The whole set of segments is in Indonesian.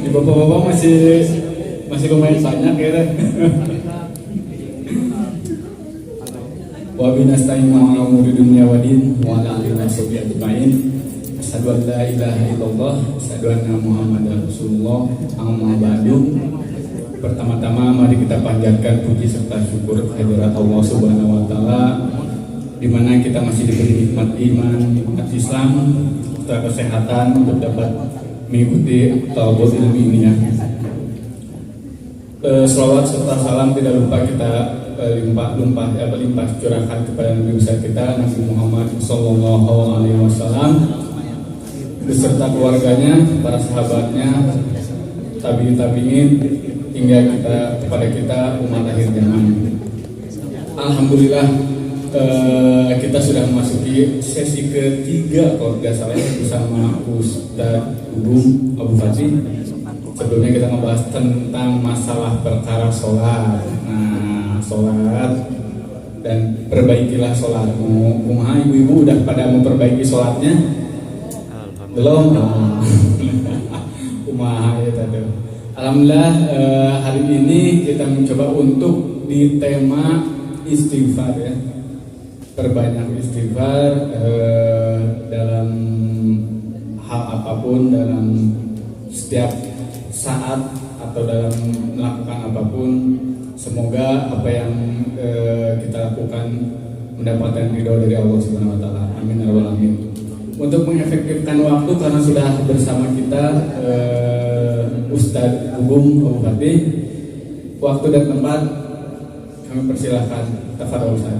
Di bapak-bapak masih lumayan banyak ya. Wa binasta'inu ala umuri dunya wa din wa ala alihi washabihi ajmain. Asyhadu an la ilaha illallah, asyhadu anna Muhammadar Rasulullah. Amma ba'du. Pertama-tama mari kita panjatkan puji serta syukur kehadirat Allah Subhanahu wa taala, di mana kita masih diberi nikmat iman, nikmat Islam, serta kesehatan untuk dapat mengikuti talabul ilmi ini ya. Selawat serta salam tidak lupa kita limpah curahkan kepada Nabi besar kita Nabi Muhammad Sallallahu Alaihi Wasallam beserta keluarganya, para sahabatnya, tabi'in hingga kepada kita umat akhir zaman. Alhamdulillah kita sudah memasuki sesi ketiga kalau tidak salah bersama Ustaz Ugum Abu Fatih. Sebelumnya kita membahas tentang masalah perkara sholat. Nah, sholat dan perbaikilah sholatmu. Kumaha ibu-ibu udah pada memperbaiki sholatnya? Belum? Kumaha ya tadi. Alhamdulillah hari ini kita mencoba untuk di tema istighfar ya. Perbanyak istighfar dalam hal apapun, dalam setiap saat atau dalam melakukan apapun. Semoga apa yang kita lakukan mendapatkan ridho dari Allah Subhanahu wa taala. Amin ya rabbal alamin. Untuk mengefektifkan waktu karena sudah bersama kita Ustadz Ugum Abu Fatih, waktu dan tempat kami persilahkan. Tafadhol Ustaz.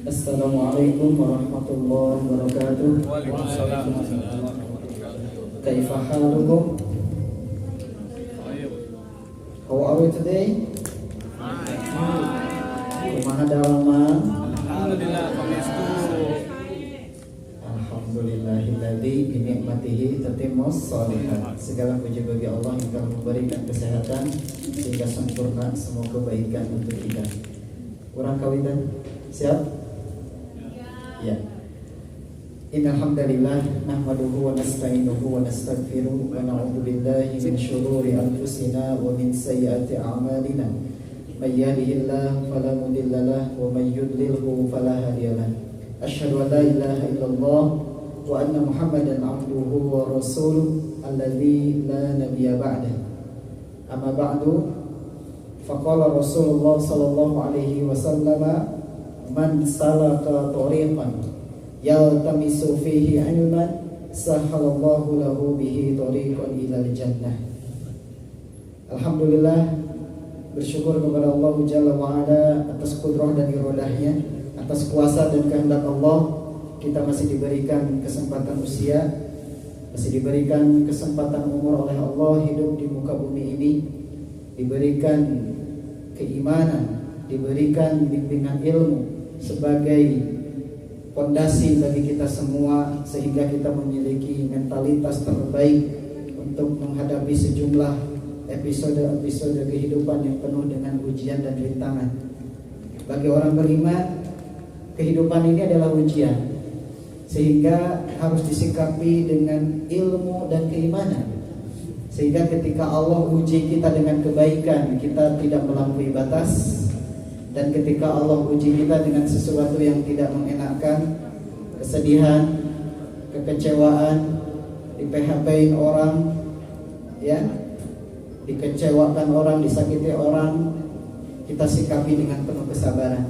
Assalamualaikum warahmatullahi wabarakatuh. Waalaikumsalam. Kaifa halukum? How are you today? Kumaha dalaman? Alhamdulillah pamestu. Alhamdulillahilladzi bi ni'matihi tatimmus shalihat. Segala puji bagi Allah yang telah memberikan kesehatan sehingga sempurna semua kebaikan untuk kita. Kurang kawitan? Siap? Ya. Innal hamdalillah nahmaduhu wa nasta'inuhu wa nastaghfiruh wa na'udzu billahi min shururi anfusina wa min sayyiati a'malina. May yahdihillahu fala mudilla lahu wa may yudlilhu fala hadiya lahu. Asyhadu an la ilaha illallah wa anna Muhammadan 'abduhu wa rasuluh alladzi la nabiyya ba'dahu. Amma ba'du, faqala Rasulullah sallallahu alaihi wasallam, man salaka tariqan yaltamisu fihi ilman sahalallahu lahu bihi tariqan ilal jannah. Alhamdulillah, bersyukur kepada Allah Jalla wa'ala atas kudrah dan iradahnya, atas kuasa dan kehendak Allah, kita masih diberikan kesempatan usia, masih diberikan kesempatan umur oleh Allah hidup di muka bumi ini, diberikan keimanan, diberikan bimbingan ilmu sebagai fondasi bagi kita semua, sehingga kita memiliki mentalitas terbaik untuk menghadapi sejumlah episode-episode kehidupan yang penuh dengan ujian dan rintangan. Bagi orang beriman, kehidupan ini adalah ujian, sehingga harus disikapi dengan ilmu dan keimanan, sehingga ketika Allah uji kita dengan kebaikan, kita tidak melampaui batas. Dan ketika Allah uji kita dengan sesuatu yang tidak mengenakan, kesedihan, kekecewaan, di PHP-in orang, ya, dikecewakan orang, disakiti orang, kita sikapi dengan penuh kesabaran.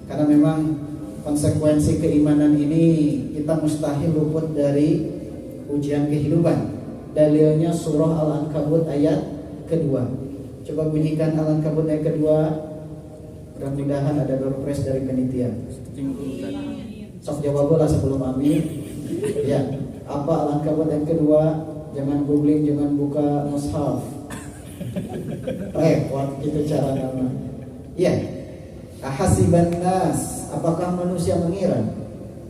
Karena memang konsekuensi keimanan ini kita mustahil luput dari ujian kehidupan. Dalilnya surah Al-Ankabut ayat kedua. Coba bunyikan Al-Ankabut ayat kedua. Mudah-mudahan ada door prize dari panitia. Sok jawab bola sebelum ambil. Ya, apa Al-Ankabut ayat kedua, jangan googling, jangan buka mushaf. Repot gitu cara nama. Iya. Ahasiban nas, apakah manusia mengira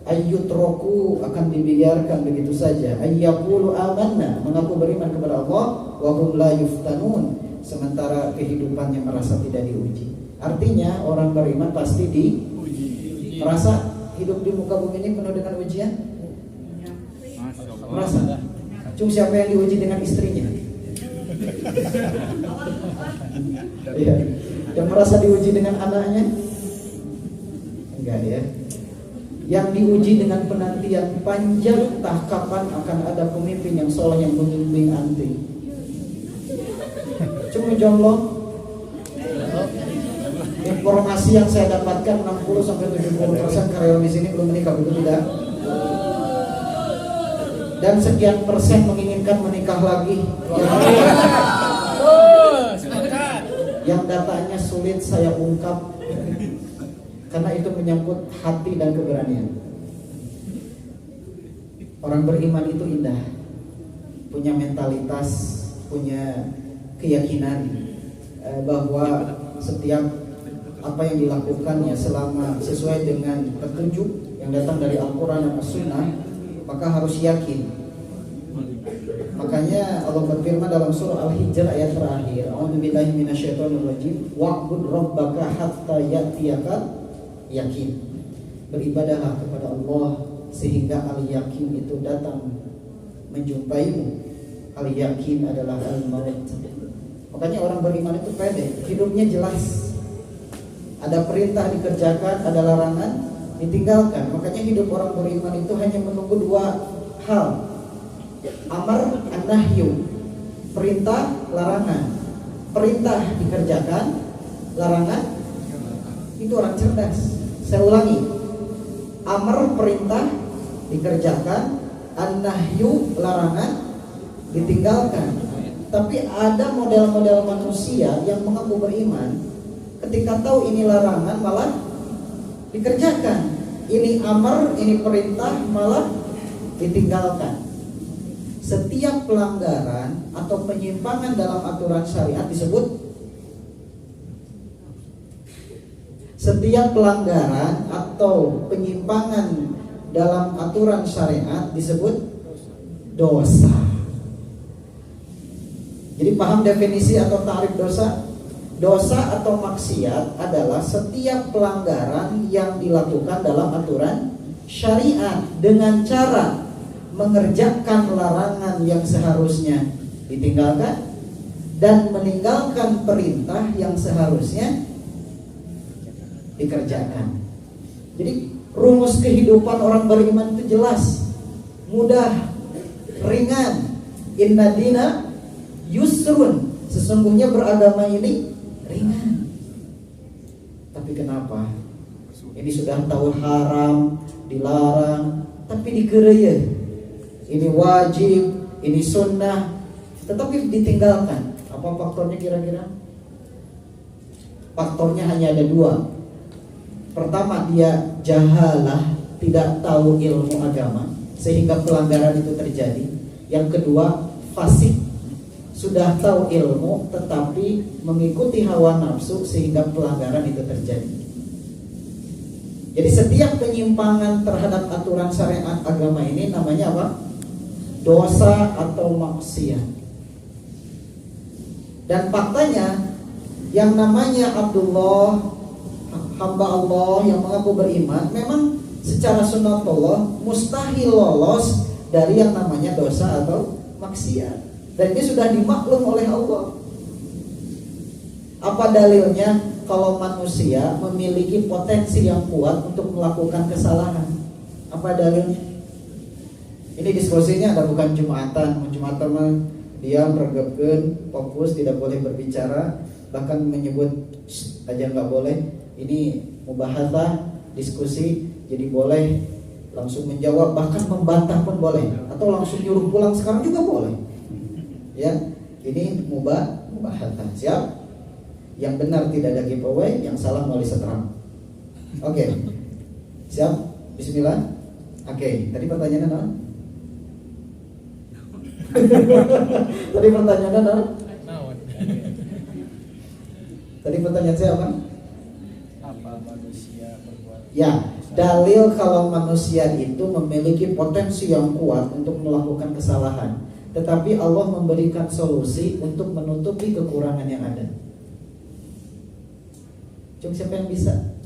ayyutroku akan dibiarkan begitu saja, ayyaqulu amanna, mengaku beriman kepada Allah, wa hum la yuftanun, sementara kehidupannya merasa tidak diuji. Artinya orang beriman pasti diuji. Merasa hidup di muka bumi ini penuh dengan ujian? Merasa? Cuma siapa yang diuji dengan istrinya? Iya. Yang merasa diuji dengan anaknya? Enggak ya. Yang diuji dengan penantian panjang, entah kapan akan ada pemimpin yang soleh yang membimbing anti. Cuma jomblo. Informasi yang saya dapatkan 60-70% karyawan di sini belum menikah, betul tidak? Dan sekian persen menginginkan menikah lagi. Yang datanya sulit saya ungkap karena itu menyangkut hati dan keberanian. Orang beriman itu indah, punya mentalitas, punya keyakinan bahwa setiap apa yang dilakukannya selama sesuai dengan petunjuk yang datang dari Al-Quran dan As-Sunnah, maka harus yakin. Makanya Allah berfirman dalam surah Al-Hijr ayat terakhir, A'udzubillahi minasyaitonirrajim, wa'bud rabbaka hatta ya'tiyaka yakin. Beribadahlah kepada Allah sehingga al-yakin itu datang menjumpaimu. Al-yakin adalah al-maut. Makanya orang beriman itu pede, hidupnya jelas. Ada perintah dikerjakan, ada larangan ditinggalkan. Makanya hidup orang beriman itu hanya menunggu dua hal, amar an-nahyu, perintah larangan. Perintah dikerjakan, larangan itu orang cerdas. Saya ulangi, amar perintah dikerjakan, an-nahyu larangan ditinggalkan. Tapi ada model-model manusia yang mengaku beriman, ketika tahu ini larangan malah dikerjakan, ini amar, ini perintah malah ditinggalkan. Setiap pelanggaran atau penyimpangan dalam aturan syariat disebut, setiap pelanggaran atau penyimpangan dalam aturan syariat disebut dosa. Jadi paham definisi atau ta'rif dosa? Dosa atau maksiat adalah setiap pelanggaran yang dilakukan dalam aturan syariat dengan cara mengerjakan larangan yang seharusnya ditinggalkan dan meninggalkan perintah yang seharusnya dikerjakan. Jadi rumus kehidupan orang beriman itu jelas, mudah, ringan. Inna dina yusrun, sesungguhnya beragama ini ringan. Tapi kenapa? Ini sudah tahu haram, dilarang, tapi dikeraya. Ini wajib, ini sunnah, tetapi ditinggalkan. Apa faktornya kira-kira? Faktornya hanya ada dua. Pertama, dia jahalah, tidak tahu ilmu agama sehingga pelanggaran itu terjadi. Yang kedua, fasik, sudah tahu ilmu tetapi mengikuti hawa nafsu sehingga pelanggaran itu terjadi. Jadi setiap penyimpangan terhadap aturan syariat agama ini namanya apa? Dosa atau maksiat. Dan faktanya yang namanya Abdullah, hamba Allah yang mengaku beriman, memang secara sunnatullah mustahil lolos dari yang namanya dosa atau maksiat. Dan ini sudah dimaklum oleh Allah. Apa dalilnya kalau manusia memiliki potensi yang kuat untuk melakukan kesalahan? Apa dalilnya? Ini diskusinya ada bukan Jumatan. Jumatan mah dia meregepkan, fokus, tidak boleh berbicara, bahkan menyebut aja nggak boleh. Ini mubahatsah, diskusi, jadi boleh langsung menjawab, bahkan membantah pun boleh, atau langsung nyuruh pulang sekarang juga boleh. Ya, ini mubahatsah. Siap? Yang benar tidak ada giveaway, yang salah mau disetrap. Oke. Siap? Bismillah. Oke, tadi pertanyaannya apa? Tadi pertanyaannya apa? Tadi pertanyaan saya apa? Apa manusia berbuat? Ya, dalil kalau manusia itu memiliki potensi yang kuat untuk melakukan kesalahan, tetapi Allah memberikan solusi untuk menutupi kekurangan yang ada. Cuma siapa yang bisa?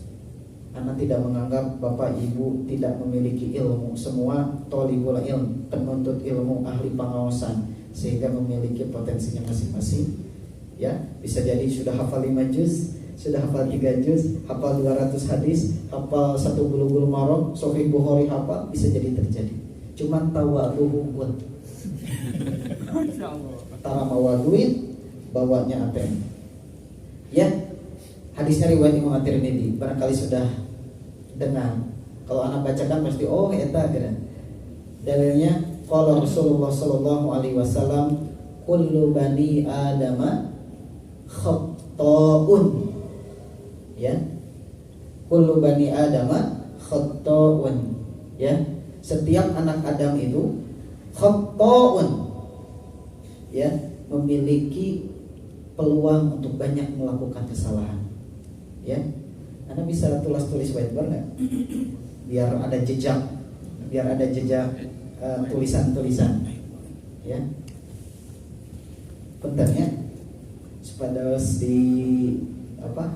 Anak tidak menganggap bapak ibu tidak memiliki ilmu. Semua tolibul ilm, penuntut ilmu, ahli pengawasan, sehingga memiliki potensinya masing-masing. Ya, bisa jadi sudah hafal 5 juz, sudah hafal 3 juz, hafal 200 hadis, hafal 1 bulu-bulu marok, Sahih Bukhari hafal, bisa jadi terjadi. Cuman tawadhu buat. Tara bawa duit, bawanya ATM. Ya, hadisnya riwayat Imam At-Tirmidzi, barangkali sudah dengar. Kalau anak bacakan pasti oh eta gitu. Dalilnya qala Rasulullah sallallahu alaihi wasallam, kullu bani adama khata'un. Ya. Kullu bani adama khata'un. Ya. Setiap anak Adam itu khata'un. Ya, memiliki peluang untuk banyak melakukan kesalahan. Ya. Anda bisa tulis whiteboard nggak? Biar ada jejak, tulisan-tulisan. Ya. Pentingnya supaya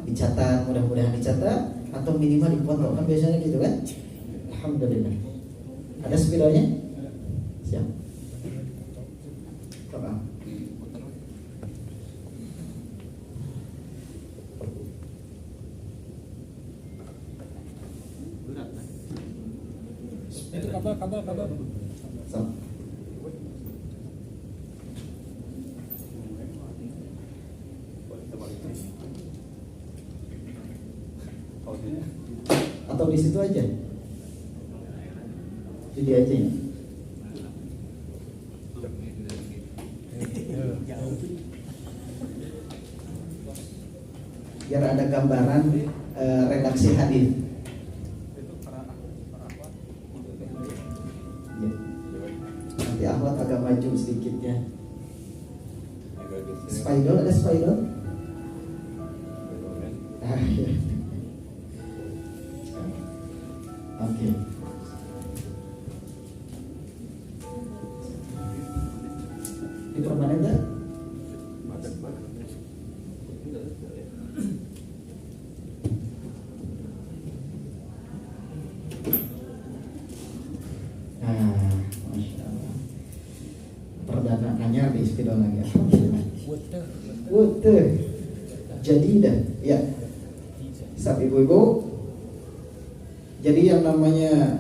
dicatat, mudah-mudahan dicatat atau minimal dipoto kan biasanya gitu kan. Alhamdulillah. Ada spidolnya? Siap. Coba. Itu kabel. So. Atau di situ aja. Jadi aja ya. Biar ada gambaran redaksi hadis. Ya. Nanti Ahmad agak maju sedikit ya. Spidol, ada spidol? Ya. Oke. Ini permanen kan? Masya Allah. Perdanaannya di spidol lagi. Wutuh. Jadi dah, ya. Sab ibu-ibu. Jadi yang namanya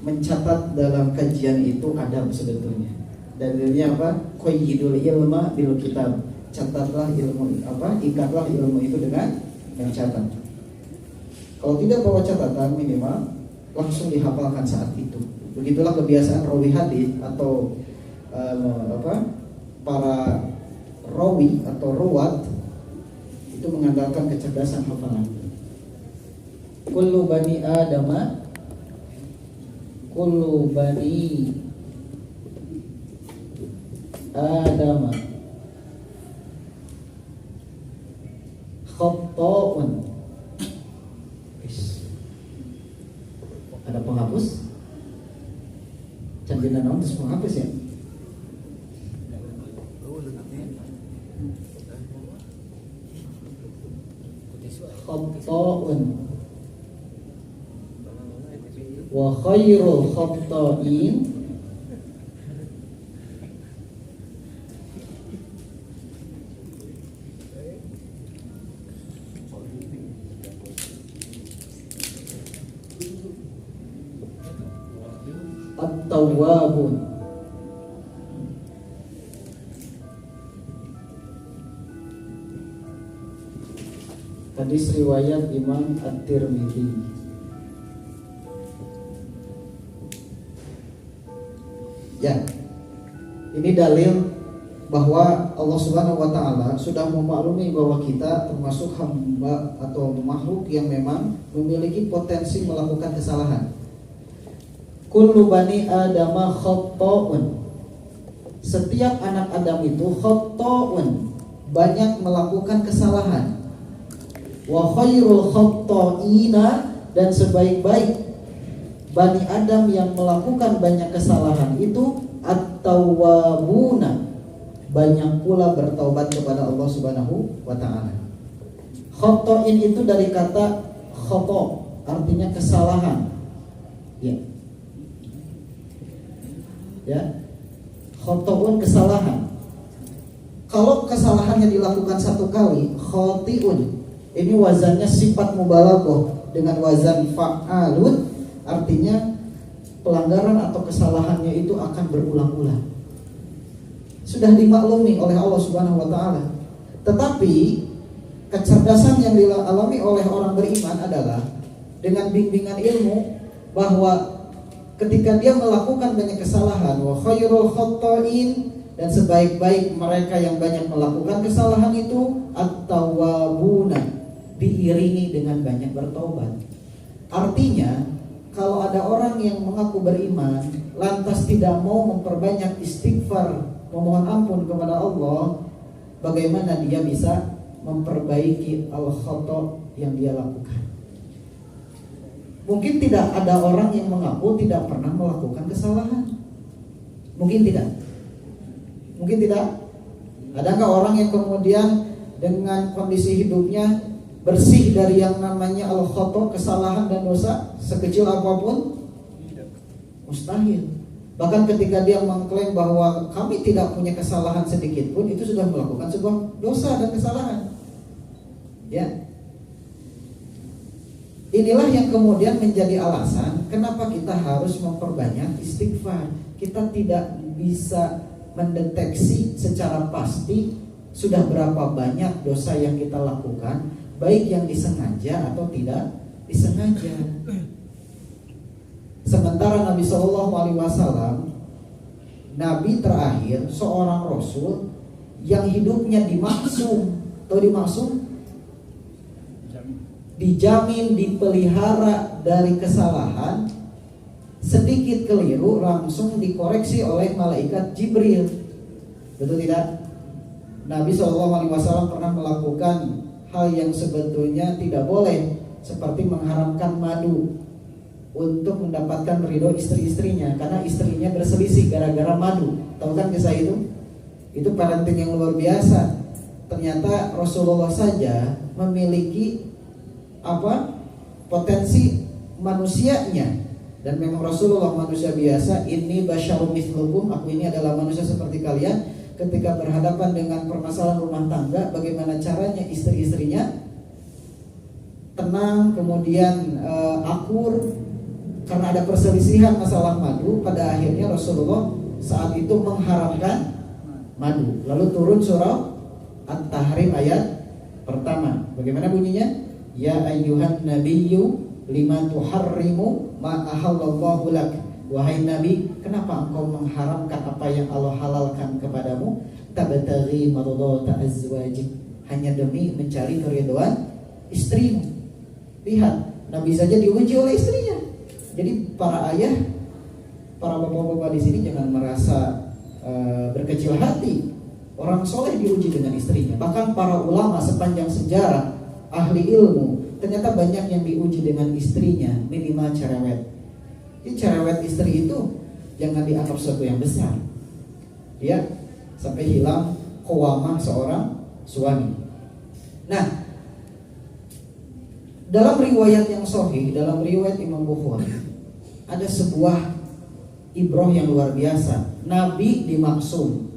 mencatat dalam kajian itu adab sebetulnya. Dalilnya apa? Qayyidul ilma bil kitab. Catatlah ilmu ikatlah ilmu itu dengan mencatat. Kalau tidak bawa catatan minimal langsung dihafalkan saat itu. Begitulah kebiasaan rawi hadis atau para rawi atau ruwat itu mengandalkan kecerdasan hafalan. Kullu bani adama khata'un. Ada penghapus? Canggih naon terus penghapus ya? Khata'un. Wa khairul khatta'in at-tawwabun. Hadis riwayat Imam At-Tirmidzi. Ya, ini dalil bahwa Allah Subhanahu wa Ta'ala sudah memaklumi bahwa kita termasuk hamba atau makhluk yang memang memiliki potensi melakukan kesalahan. Kullu bani adama khata'un. Setiap anak Adam itu khata'un, banyak melakukan kesalahan. Wa khairul khata'ina, dan sebaik-baik Bani Adam yang melakukan banyak kesalahan itu at-tawwabuna, banyak pula bertaubat kepada Allah Subhanahu wa ta'ala. Khata'in itu dari kata khata', artinya kesalahan. Ya. Khata'un kesalahan. Kalau kesalahannya dilakukan satu kali, khati'un. Ini wazannya sifat mubalaghah dengan wazan fa'alun, artinya pelanggaran atau kesalahannya itu akan berulang-ulang. Sudah dimaklumi oleh Allah Subhanahu wa taala. Tetapi kecerdasan yang dialami oleh orang beriman adalah dengan bimbingan ilmu bahwa ketika dia melakukan banyak kesalahan, wa khairul khata'in, dan sebaik-baik mereka yang banyak melakukan kesalahan itu at-tawwabuna, diiringi dengan banyak bertobat. Artinya, kalau ada orang yang mengaku beriman lantas tidak mau memperbanyak istighfar, memohon ampun kepada Allah, bagaimana dia bisa memperbaiki al-khata' yang dia lakukan? Mungkin tidak ada orang yang mengaku tidak pernah melakukan kesalahan. Mungkin tidak. Mungkin tidak. Adakah orang yang kemudian dengan kondisi hidupnya bersih dari yang namanya al-khata', kesalahan dan dosa sekecil apapun? Mustahil. Bahkan ketika dia mengklaim bahwa kami tidak punya kesalahan sedikit pun, itu sudah melakukan sebuah dosa dan kesalahan. Ya. Inilah yang kemudian menjadi alasan kenapa kita harus memperbanyak istighfar. Kita tidak bisa mendeteksi secara pasti sudah berapa banyak dosa yang kita lakukan, baik yang disengaja atau tidak disengaja. Sementara Nabi SAW, Nabi terakhir, seorang Rasul yang hidupnya dimaksum, atau dimaksum, dijamin, dipelihara dari kesalahan. Sedikit keliru langsung dikoreksi oleh malaikat Jibril. Betul tidak? Nabi SAW pernah melakukan hal yang sebetulnya tidak boleh, seperti mengharamkan madu untuk mendapatkan ridho istri-istrinya, karena istrinya berselisih gara-gara madu. Tahu kan kisah itu? Itu parenting yang luar biasa. Ternyata Rasulullah saja memiliki potensi manusianya, dan memang Rasulullah manusia biasa. Inni basyarum mithlukum, aku ini adalah manusia seperti kalian. Ketika berhadapan dengan permasalahan rumah tangga, bagaimana caranya istri-istrinya tenang, kemudian akur, karena ada perselisihan masalah madu. Pada akhirnya Rasulullah saat itu mengharamkan madu. Lalu turun surah At-Tahrim ayat pertama. Bagaimana bunyinya? Ya ayyuhan nabiyyu lima tuharrimu ma ahallallahu lak. Wahai Nabi, kenapa engkau mengharamkan apa yang Allah halalkan kepadamu? Tabtaghi mardata azwajik, hanya demi mencari keridhaan istrimu. Lihat, Nabi saja diuji oleh istrinya. Jadi para ayah, para bapak-bapak di sini jangan merasa berkecil hati. Orang soleh diuji dengan istrinya. Bahkan para ulama sepanjang sejarah, ahli ilmu, ternyata banyak yang diuji dengan istrinya, minimal cerewet. Jadi cerewet istri itu jangan dianggap sesuatu yang besar, ya, sampai hilang qawamah seorang suami. Nah, dalam riwayat yang sahih, dalam riwayat Imam Bukhari, ada sebuah ibrah yang luar biasa. Nabi dimaksum,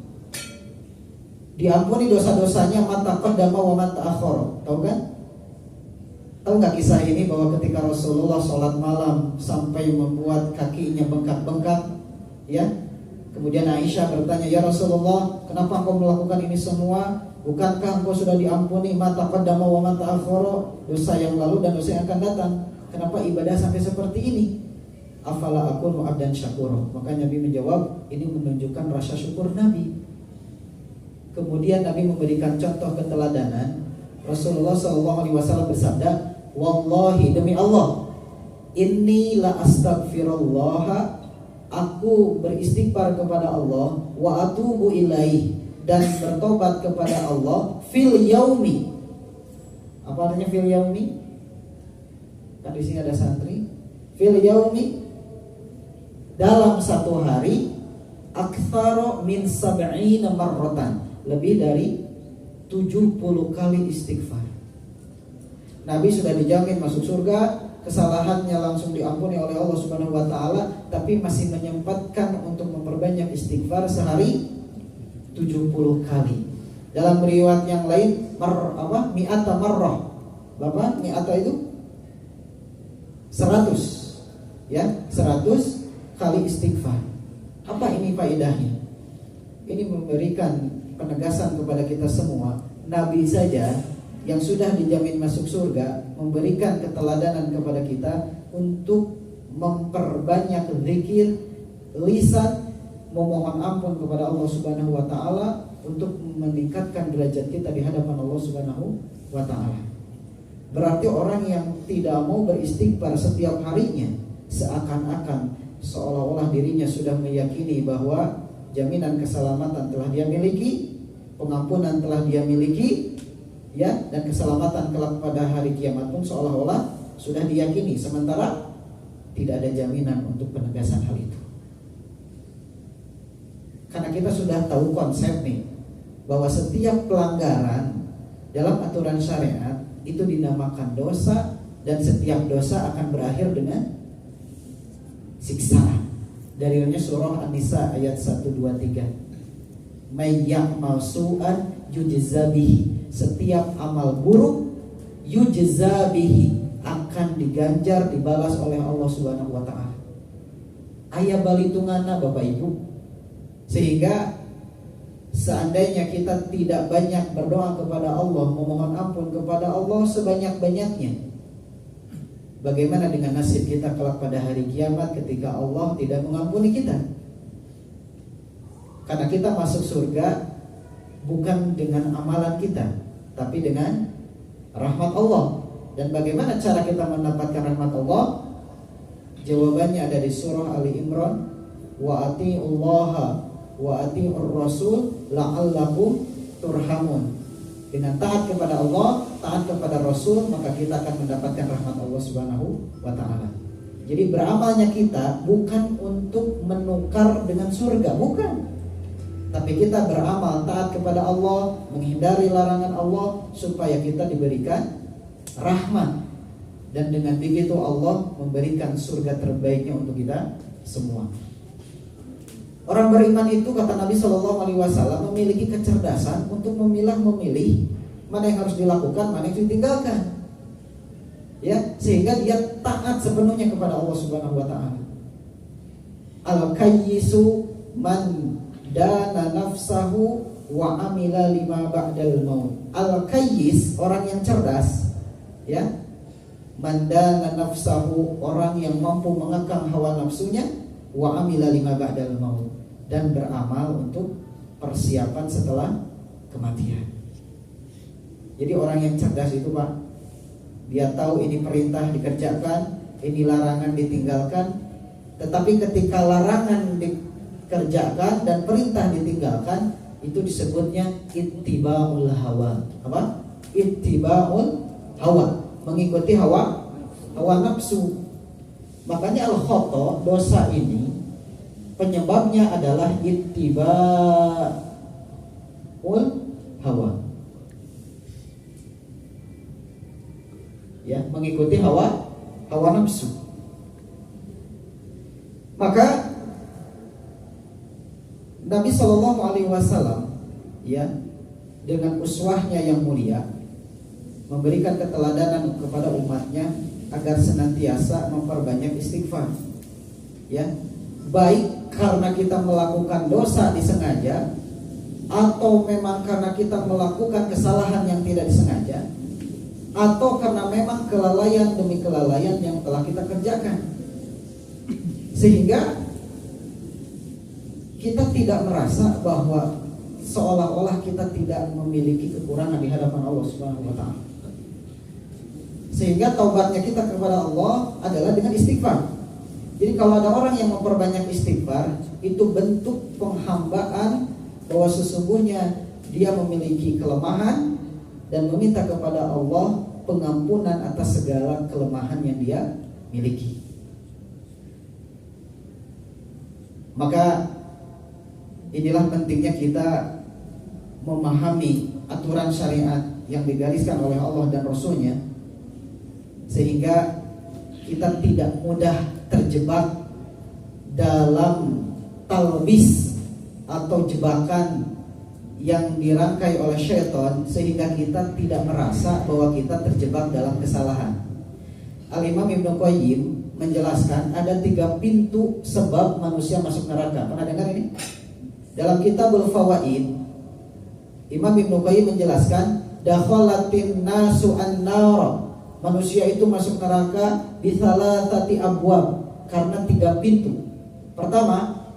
diampuni dosa-dosanya mata qaddama wa mata akhara. Tahu kan? Tahu nggak kisah ini, bahwa ketika Rasulullah sholat malam sampai membuat kakinya bengkak-bengkak, ya? Kemudian Aisyah bertanya, ya Rasulullah, kenapa engkau melakukan ini semua? Bukankah engkau sudah diampuni mata qaddama wa mata akhara, dosa yang lalu dan dosa yang akan datang? Kenapa ibadah sampai seperti ini? Afala akunu abdan syakura. Maka Nabi menjawab, ini menunjukkan rasa syukur Nabi. Kemudian Nabi memberikan contoh keteladanan. Rasulullah SAW bersabda, wallahi, demi Allah, inni la astaghfirullah aku beristighfar kepada Allah, wa atubu ilaih, dan bertobat kepada Allah fil yaumi. Apa artinya fil yaumi? Kan di sini ada santri. Fil yaumi, dalam satu hari, aktsara min sab'ina marratan, lebih dari 70 kali istighfar. Nabi sudah dijamin masuk surga, kesalahannya langsung diampuni oleh Allah Subhanahu wa taala, tapi masih menyempatkan untuk memperbanyak istighfar sehari 70 kali. Dalam riwayat yang lain mi'ata marrah. Bapak, mi'ata itu 100. Ya, 100 kali istighfar. Apa ini faedahnya? Ini memberikan penegasan kepada kita semua. Nabi saja yang sudah dijamin masuk surga memberikan keteladanan kepada kita untuk memperbanyak zikir lisan, memohon ampun kepada Allah Subhanahu wa taala, untuk meningkatkan derajat kita di hadapan Allah Subhanahu wa taala. Berarti orang yang tidak mau beristighfar setiap harinya, seakan-akan seolah-olah dirinya sudah meyakini bahwa jaminan keselamatan telah dia miliki, pengampunan telah dia miliki, ya, dan keselamatan kelak pada hari kiamat pun seolah-olah sudah diyakini, sementara tidak ada jaminan untuk penegasan hal itu. Karena kita sudah tahu konsep nih, bahwa setiap pelanggaran dalam aturan syariat itu dinamakan dosa, dan setiap dosa akan berakhir dengan siksaan. Dalilnya surah An-Nisa ayat 123. May ya'mal su'an yujza bihi. Setiap amal buruk yujza bihi, akan diganjar, dibalas oleh Allah Subhanahu wa taala. Aya balitungana Bapak Ibu. Sehingga seandainya kita tidak banyak berdoa kepada Allah, memohon ampun kepada Allah sebanyak-banyaknya, bagaimana dengan nasib kita kelak pada hari kiamat ketika Allah tidak mengampuni kita? Karena kita masuk surga bukan dengan amalan kita, tapi dengan rahmat Allah. Dan bagaimana cara kita mendapatkan rahmat Allah? Jawabannya ada di surah Ali Imran. Wa atiullaha wa atiur rasul la'allakum turhamun. Dengan taat kepada Allah, taat kepada Rasul, maka kita akan mendapatkan rahmat Allah Subhanahu wa taala. Jadi beramalnya kita bukan untuk menukar dengan surga, bukan. Tapi kita beramal taat kepada Allah, menghindari larangan Allah, supaya kita diberikan rahmat. Dan dengan begitu Allah memberikan surga terbaiknya untuk kita semua. Orang beriman itu, kata Nabi SAW, memiliki kecerdasan untuk memilih mana yang harus dilakukan, mana yang harus ditinggalkan. Ya, sehingga dia taat sepenuhnya kepada Allah Subhanahu wa taala. Al-kayyisu man dana nafsahu wa amila lima ba'dal maut. Al-kayyis, orang yang cerdas, ya. Man dana nafsahu, orang yang mampu mengekang hawa nafsunya, wa amila lima ba'dal maut, dan beramal untuk persiapan setelah kematian. Jadi orang yang cerdas itu, Pak, dia tahu ini perintah dikerjakan, ini larangan ditinggalkan. Tetapi ketika larangan dikerjakan dan perintah ditinggalkan, itu disebutnya ittiba'ul hawa. Apa? Ittiba'ul hawa, mengikuti hawa nafsu. Makanya al-khata, dosa ini penyebabnya adalah ittiba'ul hawa. Ya, mengikuti hawa nafsu. Maka Nabi SAW, ya, dengan uswahnya yang mulia memberikan keteladanan kepada umatnya agar senantiasa memperbanyak istighfar. Ya, baik karena kita melakukan dosa disengaja, atau memang karena kita melakukan kesalahan yang tidak disengaja, atau karena memang kelalaian demi kelalaian yang telah kita kerjakan, sehingga kita tidak merasa bahwa seolah-olah kita tidak memiliki kekurangan di hadapan Allah Subhanahu wa taala. Sehingga taubatnya kita kepada Allah adalah dengan istighfar. Jadi kalau ada orang yang memperbanyak istighfar, itu bentuk penghambaan bahwa sesungguhnya dia memiliki kelemahan dan meminta kepada Allah pengampunan atas segala kelemahan yang dia miliki. Maka inilah pentingnya kita memahami aturan syariat yang digariskan oleh Allah dan Rasul-Nya, sehingga kita tidak mudah terjebak dalam talbis atau jebakan yang dirangkai oleh syaitan, sehingga kita tidak merasa bahwa kita terjebak dalam kesalahan. Al-Imam Ibnu Qayyim menjelaskan ada 3 pintu sebab manusia masuk neraka. Pernah dengar ini? Dalam Kitabul Fawaid, Imam Ibnu Qayyim menjelaskan dakhalatin nasu an-nar. Manusia itu masuk neraka bi thalathati abwab, karena 3 pintu. Pertama,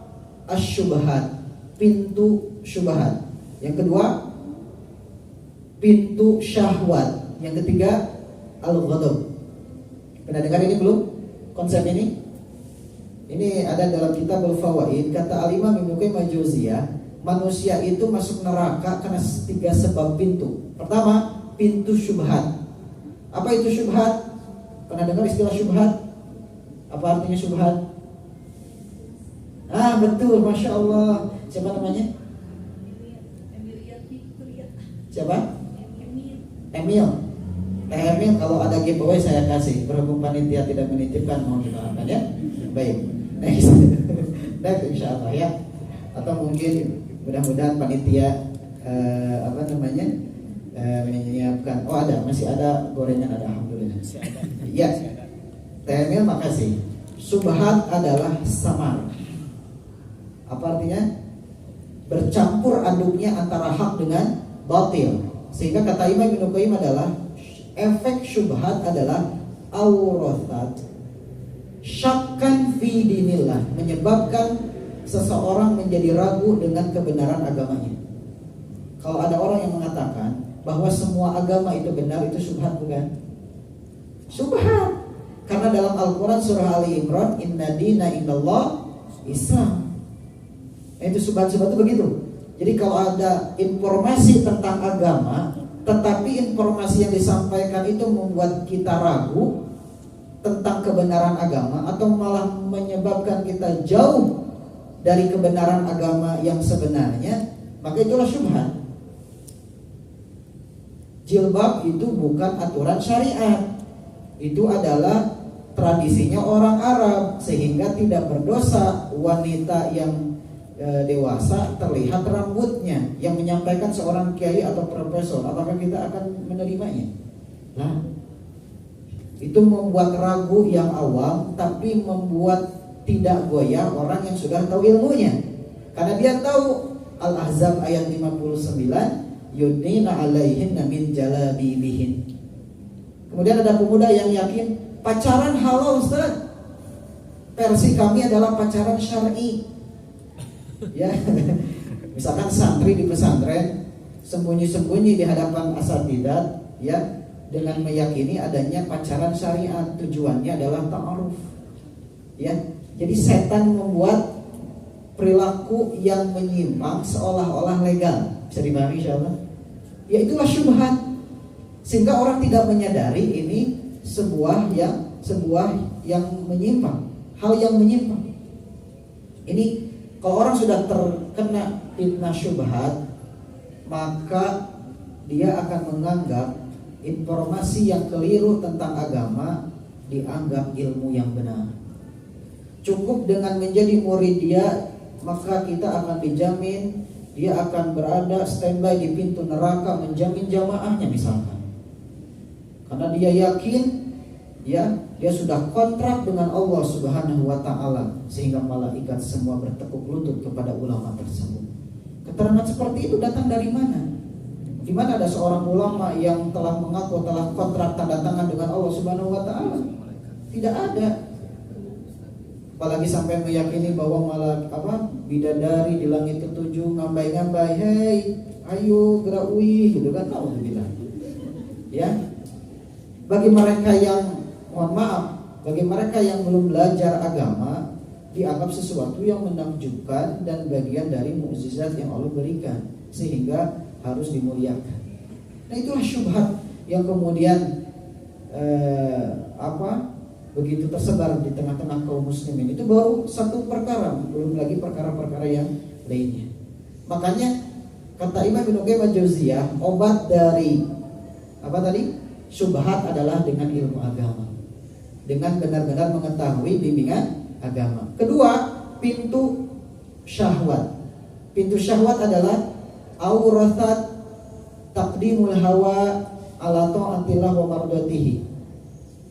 asy-syubhat, pintu syubhat. Yang kedua, pintu syahwat. Yang ketiga, al-ghadab. Pernah dengar ini belum? Konsep ini? Ini ada dalam Kitabul Fawaid. Kata Al-Imam Ibnu Qayyim al-Jauziyah, manusia itu masuk neraka karena 3 sebab pintu. Pertama, pintu syubhat. Apa itu syubhat? Pernah dengar istilah syubhat? Apa artinya syubhat? Ah, betul, Masya Allah. Siapa namanya? Siapa? Emil. Emil, kalau ada giveaway saya kasih. Berhubung panitia tidak menitipkan, mohon dimaafkan ya. Baik. Next, insya Allah ya. Atau mungkin mudah-mudahan panitia menyiapkan. Oh ada, masih ada gorengan, ada, alhamdulillah. Ya. Emil, makasih. Subhat adalah samar. Apa artinya? Bercampur aduknya antara hak dengan batil. Sehingga kata Imam Ibnu Qayyim adalah efek syubhat adalah aurathat syakkan fi dinillah, menyebabkan seseorang menjadi ragu dengan kebenaran agamanya. Kalau ada orang yang mengatakan bahwa semua agama itu benar, itu syubhat bukan? Syubhat. Karena dalam Al-Quran surah Ali Imran, inna dina indallah Islam. Itu syubhat-syubhat itu begitu. Jadi kalau ada informasi tentang agama, tetapi informasi yang disampaikan itu membuat kita ragu tentang kebenaran agama, atau malah menyebabkan kita jauh dari kebenaran agama yang sebenarnya, maka itulah syubhat. Jilbab itu bukan aturan syariat. Itu adalah tradisinya orang Arab, sehingga tidak berdosa wanita yang dewasa terlihat rambutnya, yang menyampaikan seorang kiai atau profesor. Apakah kita akan menerimanya? Nah, itu membuat ragu yang awam, tapi membuat tidak goyah orang yang sudah tahu ilmunya. Karena dia tahu Al-Ahzab ayat 59, yudnina alaihinna min jalabibihin. Kemudian ada pemuda yang yakin pacaran halal, Ustaz. Versi kami adalah pacaran syar'i. Ya, misalkan santri di pesantren sembunyi-sembunyi di hadapan asatidzah, ya, dengan meyakini adanya pacaran syariat, tujuannya adalah ta'aruf. Ya, jadi setan membuat perilaku yang menyimpang seolah-olah legal. Bisa dipahami insyaallah? Ya, itulah syubhat. Sehingga orang tidak menyadari ini sebuah yang menyimpang, hal yang menyimpang. Ini kalau orang sudah terkena fitnah syubhat, maka dia akan menganggap informasi yang keliru tentang agama dianggap ilmu yang benar. Cukup dengan menjadi murid dia, maka kita akan dijamin dia akan berada standby di pintu neraka menjamin jamaahnya misalkan. Karena dia yakin, ya, dia sudah kontrak dengan Allah Subhanahu wa taala, sehingga malaikat semua bertekuk lutut kepada ulama tersebut. Keterangan seperti itu datang dari mana? Di mana ada seorang ulama yang telah mengaku telah kontrak tanda tangan dengan Allah Subhanahu wa taala? Tidak ada. Apalagi sampai meyakini bahwa bidadari di langit ketujuh ngambai-ngambai, "Hei, ayo gerak gitu kan?" Alhamdulillah. Ya. Bagi mereka yang, mohon maaf, Bagi mereka yang belum belajar agama, dianggap sesuatu yang menakjubkan dan bagian dari mukjizat yang Allah berikan, sehingga harus dimuliakan. Nah, itulah syubhat yang kemudian begitu tersebar di tengah-tengah kaum muslimin. Itu baru satu perkara, belum lagi perkara-perkara yang lainnya. Makanya kata Imam Ibnu Qayyim al-Jauziyah, obat dari syubhat adalah dengan ilmu agama, dengan benar-benar mengetahui bimbingan agama. Kedua, pintu syahwat. Pintu syahwat adalah aurathat taqdimul hawa ala ta'atillah wa mardatihi.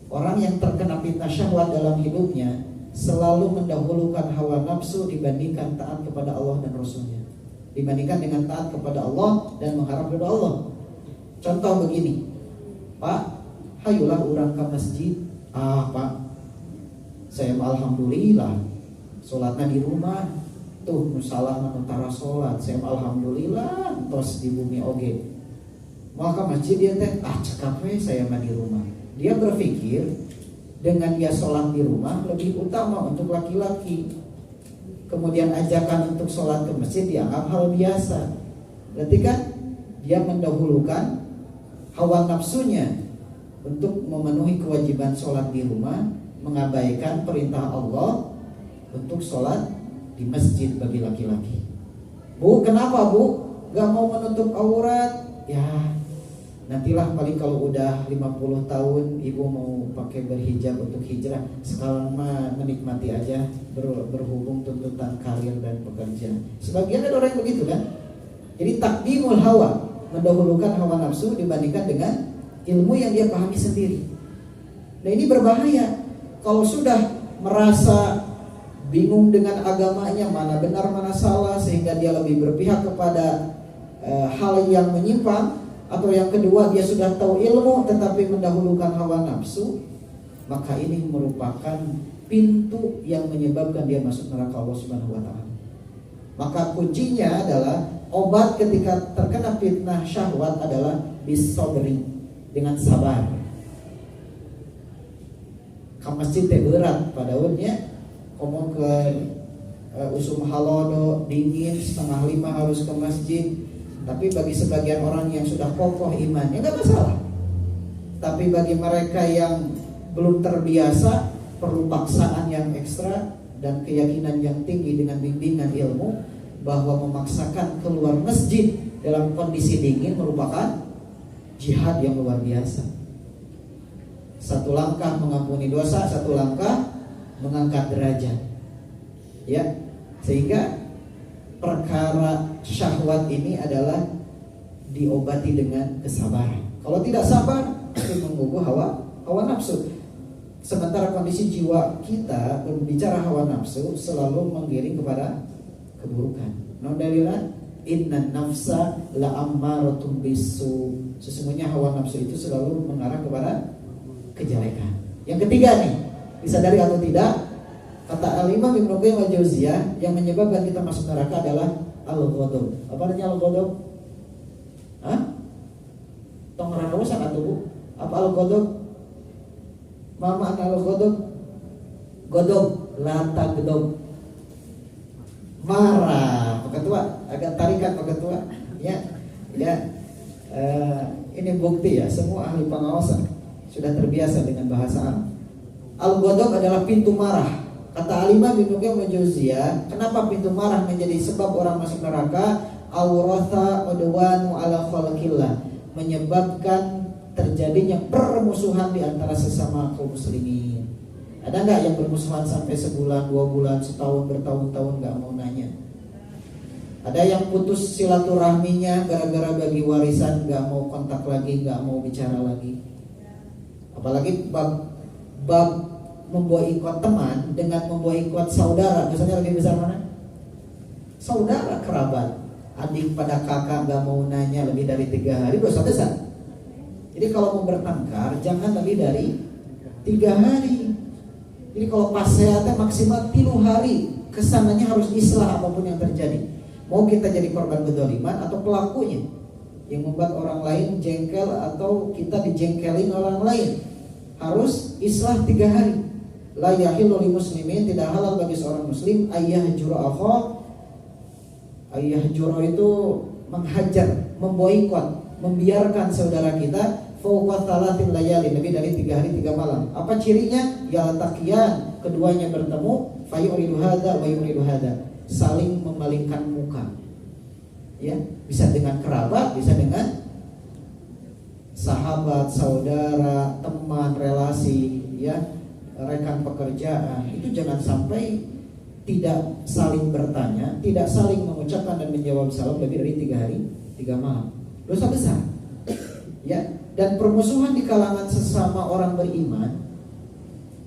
Orang yang terkena fitnah syahwat dalam hidupnya selalu mendahulukan hawa nafsu dibandingkan taat kepada Allah dan Rasulnya, dibandingkan dengan taat kepada Allah dan mengharap ridha Allah. Contoh begini, Pak, hayulah orang ke masjid. Pak, saya alhamdulillah sholatnya di rumah. Tuh musalah mentara sholat, saya alhamdulillah tos di bumi oge. Maka masjid dia teh cekap saya mah di rumah. Dia berpikir dengan dia sholat di rumah lebih utama untuk laki-laki. Kemudian ajakan untuk sholat ke masjid dianggap hal biasa. Berarti kan dia mendahulukan hawa nafsunya untuk memenuhi kewajiban sholat di rumah, mengabaikan perintah Allah untuk sholat di masjid bagi laki-laki. Bu, kenapa Bu? Gak mau menutup aurat? Ya, nantilah paling kalau udah 50 tahun ibu mau pakai berhijab untuk hijrah. Sekarang mah menikmati aja berhubung tuntutan karir dan pekerjaan. Sebagian ada orang yang begitu kan. Jadi takdimul hawa, mendahulukan hawa nafsu dibandingkan dengan ilmu yang dia pahami sendiri. Nah, ini berbahaya. Kalau sudah merasa bingung dengan agamanya, mana benar mana salah, sehingga dia lebih berpihak kepada hal yang menyimpang, atau yang kedua dia sudah tahu ilmu tetapi mendahulukan hawa nafsu, maka ini merupakan pintu yang menyebabkan dia masuk neraka Allah Subhanahu wa taala. Maka kuncinya adalah obat ketika terkena fitnah syahwat adalah bisabri, dengan sabar. Ke masjid teh berat padaunnya, ngomong ke usum halodo dingin 4:30 harus ke masjid. Tapi bagi sebagian orang yang sudah kokoh imannya nggak masalah. Tapi bagi mereka yang belum terbiasa, perlu paksaan yang ekstra dan keyakinan yang tinggi dengan bimbingan ilmu, bahwa memaksakan keluar masjid dalam kondisi dingin merupakan jihad yang luar biasa. Satu langkah mengampuni dosa, satu langkah mengangkat derajat. Ya, sehingga perkara syahwat ini adalah diobati dengan kesabaran. Kalau tidak sabar, itu menggugah hawa nafsu. Sementara kondisi jiwa kita berbicara hawa nafsu selalu menggiring kepada keburukan. Naudzubillah, innan nafsa la'ammaratun bisu. Sesungguhnya hawa nafsu itu selalu mengarah kepada kejelekan. Yang ketiga nih, disadari atau tidak, kata Al-Imam Ibnu Qayyim al-Jauziyah, yang menyebabkan kita masuk neraka adalah al-ghadab. Apa artinya al-ghadab? Tong ranosan atau Bu? Apa al-ghadab? Mama al-ghadab? Ghadab, lata gedab. Marah, Pak Ketua, agak tarikan Pak Ketua. Ya. Ini bukti ya, semua ahli pengawasan sudah terbiasa dengan bahasa Arab. Al-ghadab adalah pintu marah. Kata Al-Imam Ibnu Qayyim al-Jauziyah, kenapa pintu marah menjadi sebab orang masuk neraka? Awratha udwanu ala khalqillah, menyebabkan terjadinya permusuhan di antara sesama kaum muslimin. Ada enggak yang bermusuhan sampai sebulan, 2 bulan, setahun, bertahun-tahun enggak mau nanya? Ada yang putus silaturahminya gara-gara bagi warisan, enggak mau kontak lagi, enggak mau bicara lagi. Apalagi bab memboikot teman dengan memboikot saudara, misalnya lebih besar mana? Saudara kerabat, adik pada kakak nggak mau nanya lebih dari 3 hari, dosa besar. Jadi kalau mau bertengkar jangan lebih dari 3 hari. Jadi kalau pas sehatnya maksimal 3 hari, kesananya harus islah apapun yang terjadi. Mau kita jadi korban kedzaliman atau pelakunya yang membuat orang lain jengkel atau kita dijengkelin orang lain, harus islah 3 hari. La yahillu lil muslimin, tidak halal bagi seorang muslim ayyahjura akha. Ayyahjura itu menghajar, memboikot, membiarkan saudara kita fawqa thalathin layalin, lebih dari 3 hari 3 malam. Apa cirinya? Yaltaqiyan, keduanya bertemu, fayuridu hadza wa yuridu hadza, saling memalingkan muka. Ya, bisa dengan kerabat, bisa dengan sahabat, saudara, teman, relasi, ya, rekan pekerjaan. Itu jangan sampai tidak saling bertanya, tidak saling mengucapkan dan menjawab salam lebih dari 3 hari 3 malam. Dosa besar. Ya, dan permusuhan di kalangan sesama orang beriman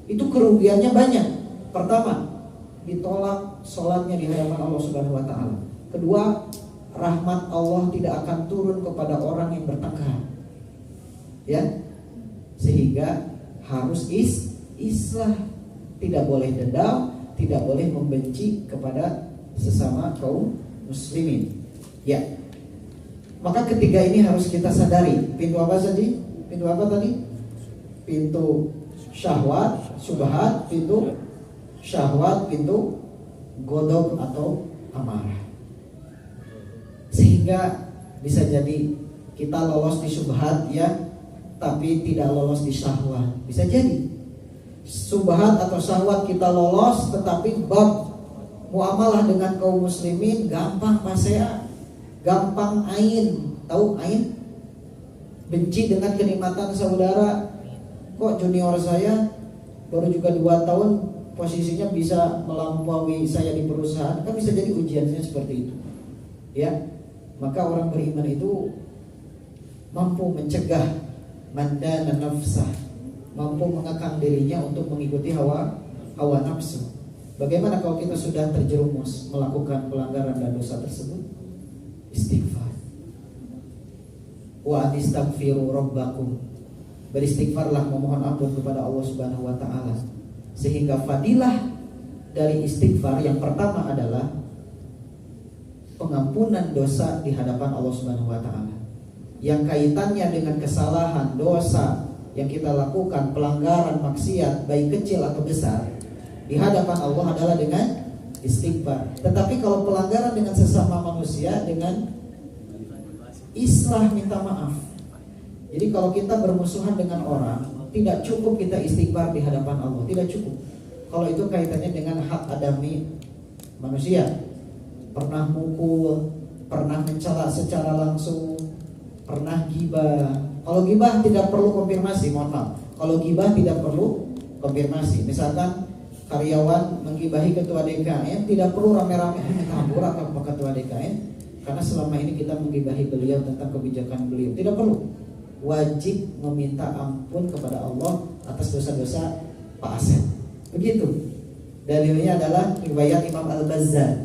itu kerugiannya banyak. Pertama, ditolak sholatnya di hadapan Allah Subhanahu wa taala. Kedua, rahmat Allah tidak akan turun kepada orang yang bertengkar. Ya. Sehingga harus islah, tidak boleh dendam, tidak boleh membenci kepada sesama kaum muslimin. Ya. Maka ketiga ini harus kita sadari. Pintu apa tadi? Pintu apa tadi? Pintu syahwat, syubhat, pintu syahwat, pintu godok atau amarah. Sehingga bisa jadi kita lolos di syubhat, ya, tapi tidak lolos di syahwat. Bisa jadi syubhat atau syahwat kita lolos, tetapi bab muamalah dengan kaum muslimin gampang pasea, gampang ain. Tahu ain? Benci dengan kenikmatan saudara. Kok junior saya baru juga 2 tahun posisinya bisa melampaui saya di perusahaan? Kan bisa jadi ujiannya seperti itu. Ya. Maka orang beriman itu mampu mencegah mandana nafsah, mampu mengekang dirinya untuk mengikuti hawa nafsu. Bagaimana kalau kita sudah terjerumus melakukan pelanggaran dan dosa tersebut? Istighfar. Wa astaghfiru rabbakum. Beristighfarlah, memohon ampun kepada Allah Subhanahu wa taala. Sehingga fadilah dari istighfar yang pertama adalah pengampunan dosa di hadapan Allah Subhanahu wa taala. Yang kaitannya dengan kesalahan, dosa yang kita lakukan, pelanggaran, maksiat, baik kecil atau besar, di hadapan Allah adalah dengan istighfar. Tetapi kalau pelanggaran dengan sesama manusia, dengan islah, minta maaf. Jadi kalau kita bermusuhan dengan orang, tidak cukup kita istighfar di hadapan Allah, tidak cukup. Kalau itu kaitannya dengan hak adami manusia, pernah mukul, pernah mencela secara langsung, pernah gibah. Kalau gibah tidak perlu konfirmasi, mohon maaf. Kalau gibah tidak perlu konfirmasi. Misalkan karyawan menggibahi ketua DKM, tidak perlu rame-rame kabur atau ketua DKM, karena selama ini kita menggibahi beliau tentang kebijakan beliau. Tidak perlu. Wajib meminta ampun kepada Allah atas dosa-dosa Pak Asep. Begitu. Dalilnya adalah riwayat Imam Al-Bazzar.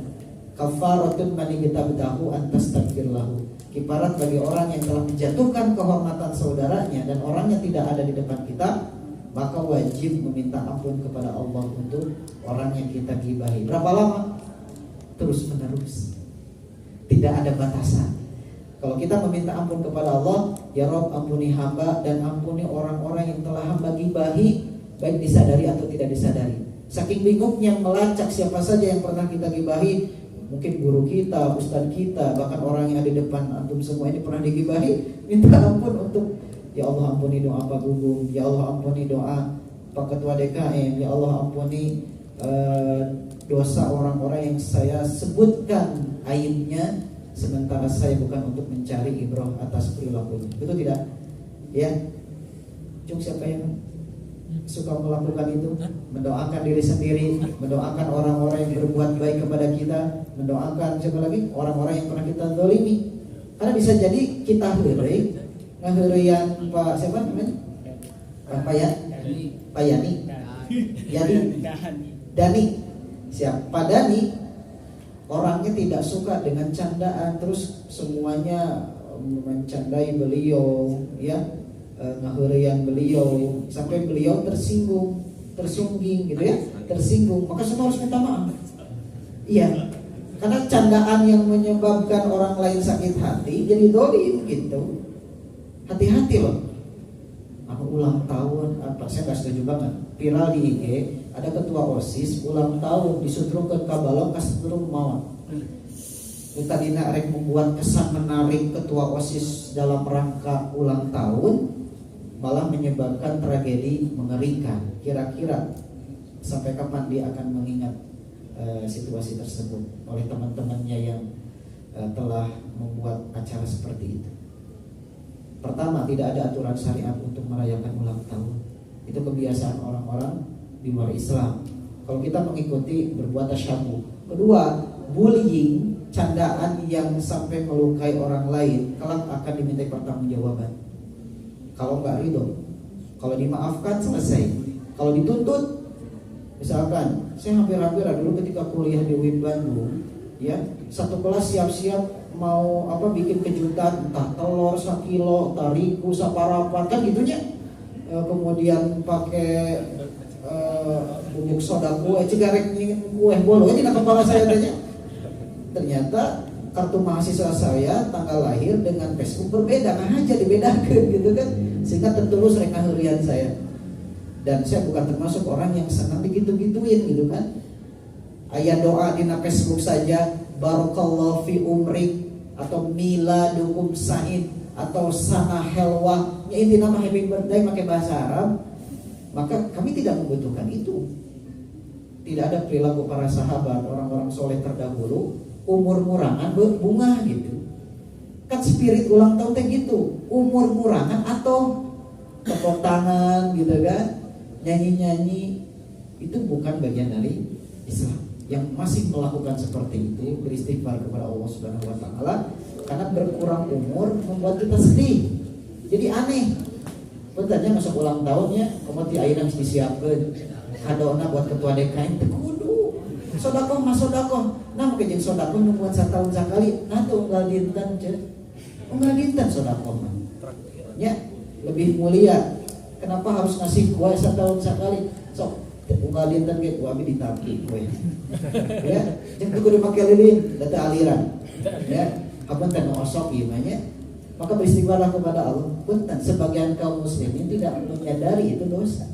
Kafaratun man igtabtahu an tastaghfirlahu. Kifarat bagi orang yang telah menjatuhkan kehormatan saudaranya dan orangnya tidak ada di depan kita, maka wajib meminta ampun kepada Allah untuk orang yang kita gibahi. Berapa lama? Terus menerus. Tidak ada batasan. Kalau kita meminta ampun kepada Allah, ya Rabb, ampuni hamba dan ampuni orang-orang yang telah hamba gibahi, baik disadari atau tidak disadari. Saking bingungnya melacak siapa saja yang pernah kita gibahi, mungkin guru kita, ustaz kita, bahkan orang yang ada di depan antum semua ini pernah digibahi, minta ampun untuk, ya Allah ampuni doa Pak Gugum, ya Allah ampuni doa Pak Ketua DKM, ya Allah ampuni dosa orang-orang yang saya sebutkan aibnya, sementara saya bukan untuk mencari ibrah atas perilakunya. Betul tidak? Ya. Cung, siapa yang suka melakukan itu? Mendoakan diri sendiri, mendoakan orang-orang yang berbuat baik kepada kita, mendoakan siapa lagi? Orang-orang yang pernah kita zalimi. Karena bisa jadi kita heureuy, ngaheureuyan Pak siapa namanya? Pak Yani. Dani. Siapa Dani? Orangnya tidak suka dengan candaan, terus semuanya mencandai beliau, ya, ngaheureuyan beliau, sampai beliau tersinggung, tersungging gitu ya, tersinggung, maka semua harus minta maaf. Iya, karena candaan yang menyebabkan orang lain sakit hati jadi dolim gitu. Hati-hati loh. ulang tahun apa, saya nggak setuju banget. Viral di IG ada ketua OSIS ulang tahun disutrungkeun ka balong kasetrung maot. Kita dina rek membuat kesan menarik ketua OSIS dalam rangka ulang tahun, malah menyebabkan tragedi mengerikan. Kira-kira sampai kapan dia akan mengingat situasi tersebut oleh teman-temannya yang telah membuat acara seperti itu? Pertama, tidak ada aturan syariat untuk merayakan ulang tahun. Itu kebiasaan orang-orang di luar Islam. Kalau kita mengikuti berbuat tasyabuh. Kedua, bullying, candaan yang sampai melukai orang lain kelak akan diminta pertanggungjawaban. Kalau nggak ridho, kalau dimaafkan selesai. Kalau dituntut, misalkan saya hampir-hampir dulu ketika kuliah di UIN Bandung, ya, satu kelas siap-siap mau bikin kejutan, entah telur 1 kilo, tariku saparapan kan gitunya. Kemudian pakai bubuk soda kue, cigarek kue bolu aja di kepala saya tanya. Ternyata kartu mahasiswa saya tanggal lahir dengan Facebook berbeda, aja dibedakan gitu kan. Sehingga tertulis rek harian saya. Dan saya bukan termasuk orang yang senang digitu-gituin gitu kan. Aya doa di Facebook saja, barakallahu fi umrik, atau miladukum sa'id, atau sana helwa, ya inti nama happy birthday pakai bahasa Arab. Maka kami tidak membutuhkan itu. Tidak ada perilaku para sahabat, orang-orang soleh terdahulu, umur murangan bunga gitu. Kan spirit ulang tahun teh gitu, umur murangan atau tepuk tangan gitu kan, nyanyi-nyanyi, itu bukan bagian dari Islam. Yang masih melakukan seperti itu beristighfar kepada Allah Subhanahu wa taala, karena berkurang umur membuat kita sedih. Jadi aneh. Bentarnya masuk ulang tahunnya, kemudian ayeuna geus disiapkeun kadona buat ketua DKM teh kudu sedekah mah sedekah. Nah make jeung sedekah nu buat satahun sakali, nah teu unggal dinten ceuk. Unggal dinten sedekah mah. Ya, lebih mulia. Kenapa harus ngasih kue setahun sekali? Sok unggal dinten ge ku abi ditapi kue. Ya, jeung kudu make lilin, data aliran. Ya, hapunten nu osok ieu mah nya. Maka beristighfarlah kepada Allah. Punten, sebagian kaum muslimin tidak menyadari itu dosa.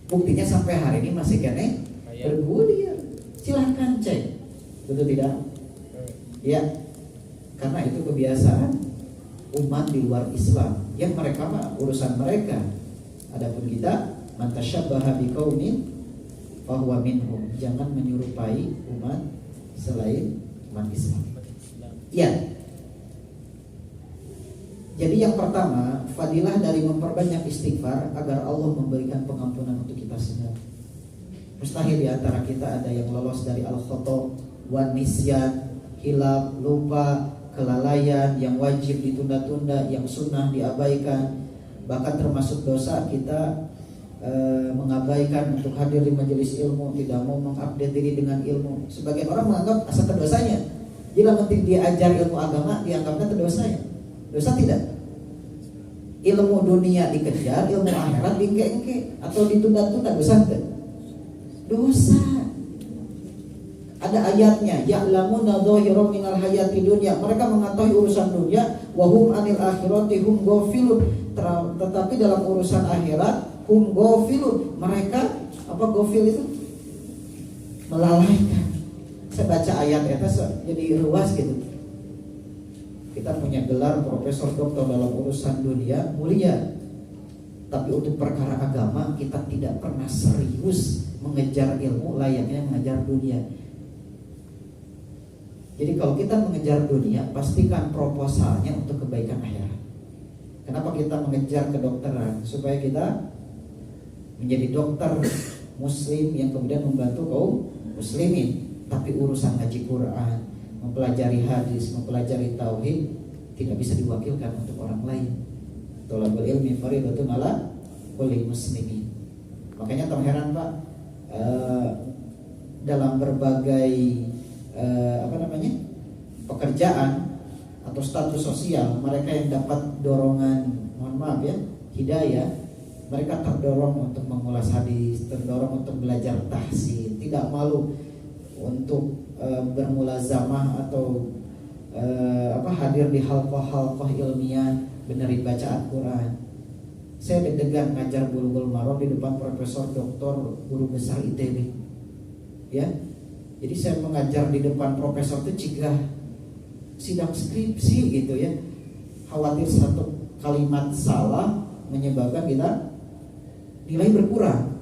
Buktinya sampai hari ini masih kene bergulir. Silahkan cek, betul tidak? Ya, karena itu kebiasaan umat di luar Islam. Yang mereka mah urusan mereka. Adapun kita, man tasyabbaha biqaumin fahuwa minhum. Jangan menyerupai umat selain umat Islam. Ya. Jadi yang pertama, fadilah dari memperbanyak istighfar agar Allah memberikan pengampunan untuk kita semua. Mustahil di antara kita ada yang lolos dari al-khata' wan nisyan, hilaf, lupa, kelalaian, yang wajib ditunda-tunda, yang sunnah diabaikan. Bahkan termasuk dosa kita mengabaikan untuk hadir di majelis ilmu, tidak mau mengupdate diri dengan ilmu. Sebagian orang menganggap asal dosanya. Jika penting diajar ilmu agama dianggapnya dosanya. Dosa tidak? Ilmu dunia dikejar, ilmu akhirat dingke-engke atau ditunda-tunda, dosa tidak? Dosa. Ada ayatnya, ya'lamuna dhahiran minal hayati dunya. Mereka mengetahui urusan dunia, wa hum anil akhirati hum ghafilun. Tetapi dalam urusan akhirat hum ghafilun. Mereka apa ghafil itu? Melalaikan. Saya baca ayat itu jadi ruas gitu. Kita punya gelar profesor doktor dalam urusan dunia mulia, tapi untuk perkara agama kita tidak pernah serius mengejar ilmu layaknya mengejar dunia. Jadi kalau kita mengejar dunia, pastikan proposalnya untuk kebaikan akhirat. Kenapa kita mengejar kedokteran? Supaya kita menjadi dokter muslim yang kemudian membantu kaum muslimin. Tapi urusan ngaji Quran, mempelajari hadis, mempelajari tauhid tidak bisa diwakilkan untuk orang lain. Thalabul ilmi fardhatun 'ala kulli muslimin. Makanya tak heran Pak, dalam berbagai pekerjaan atau status sosial, mereka yang dapat dorongan, mohon maaf ya, hidayah, mereka terdorong untuk mengulas hadis, terdorong untuk belajar tahsin, tidak malu untuk bermulazamah atau hadir di halqah-halqah ilmiah, benerin bacaan Quran. Saya deg-degan ngajar Bulughul Maram di depan Profesor Doktor Guru Besar ITB. Ya. Jadi saya mengajar di depan profesor itu jika sidang skripsi gitu ya. Khawatir satu kalimat salah menyebabkan kita nilai berkurang.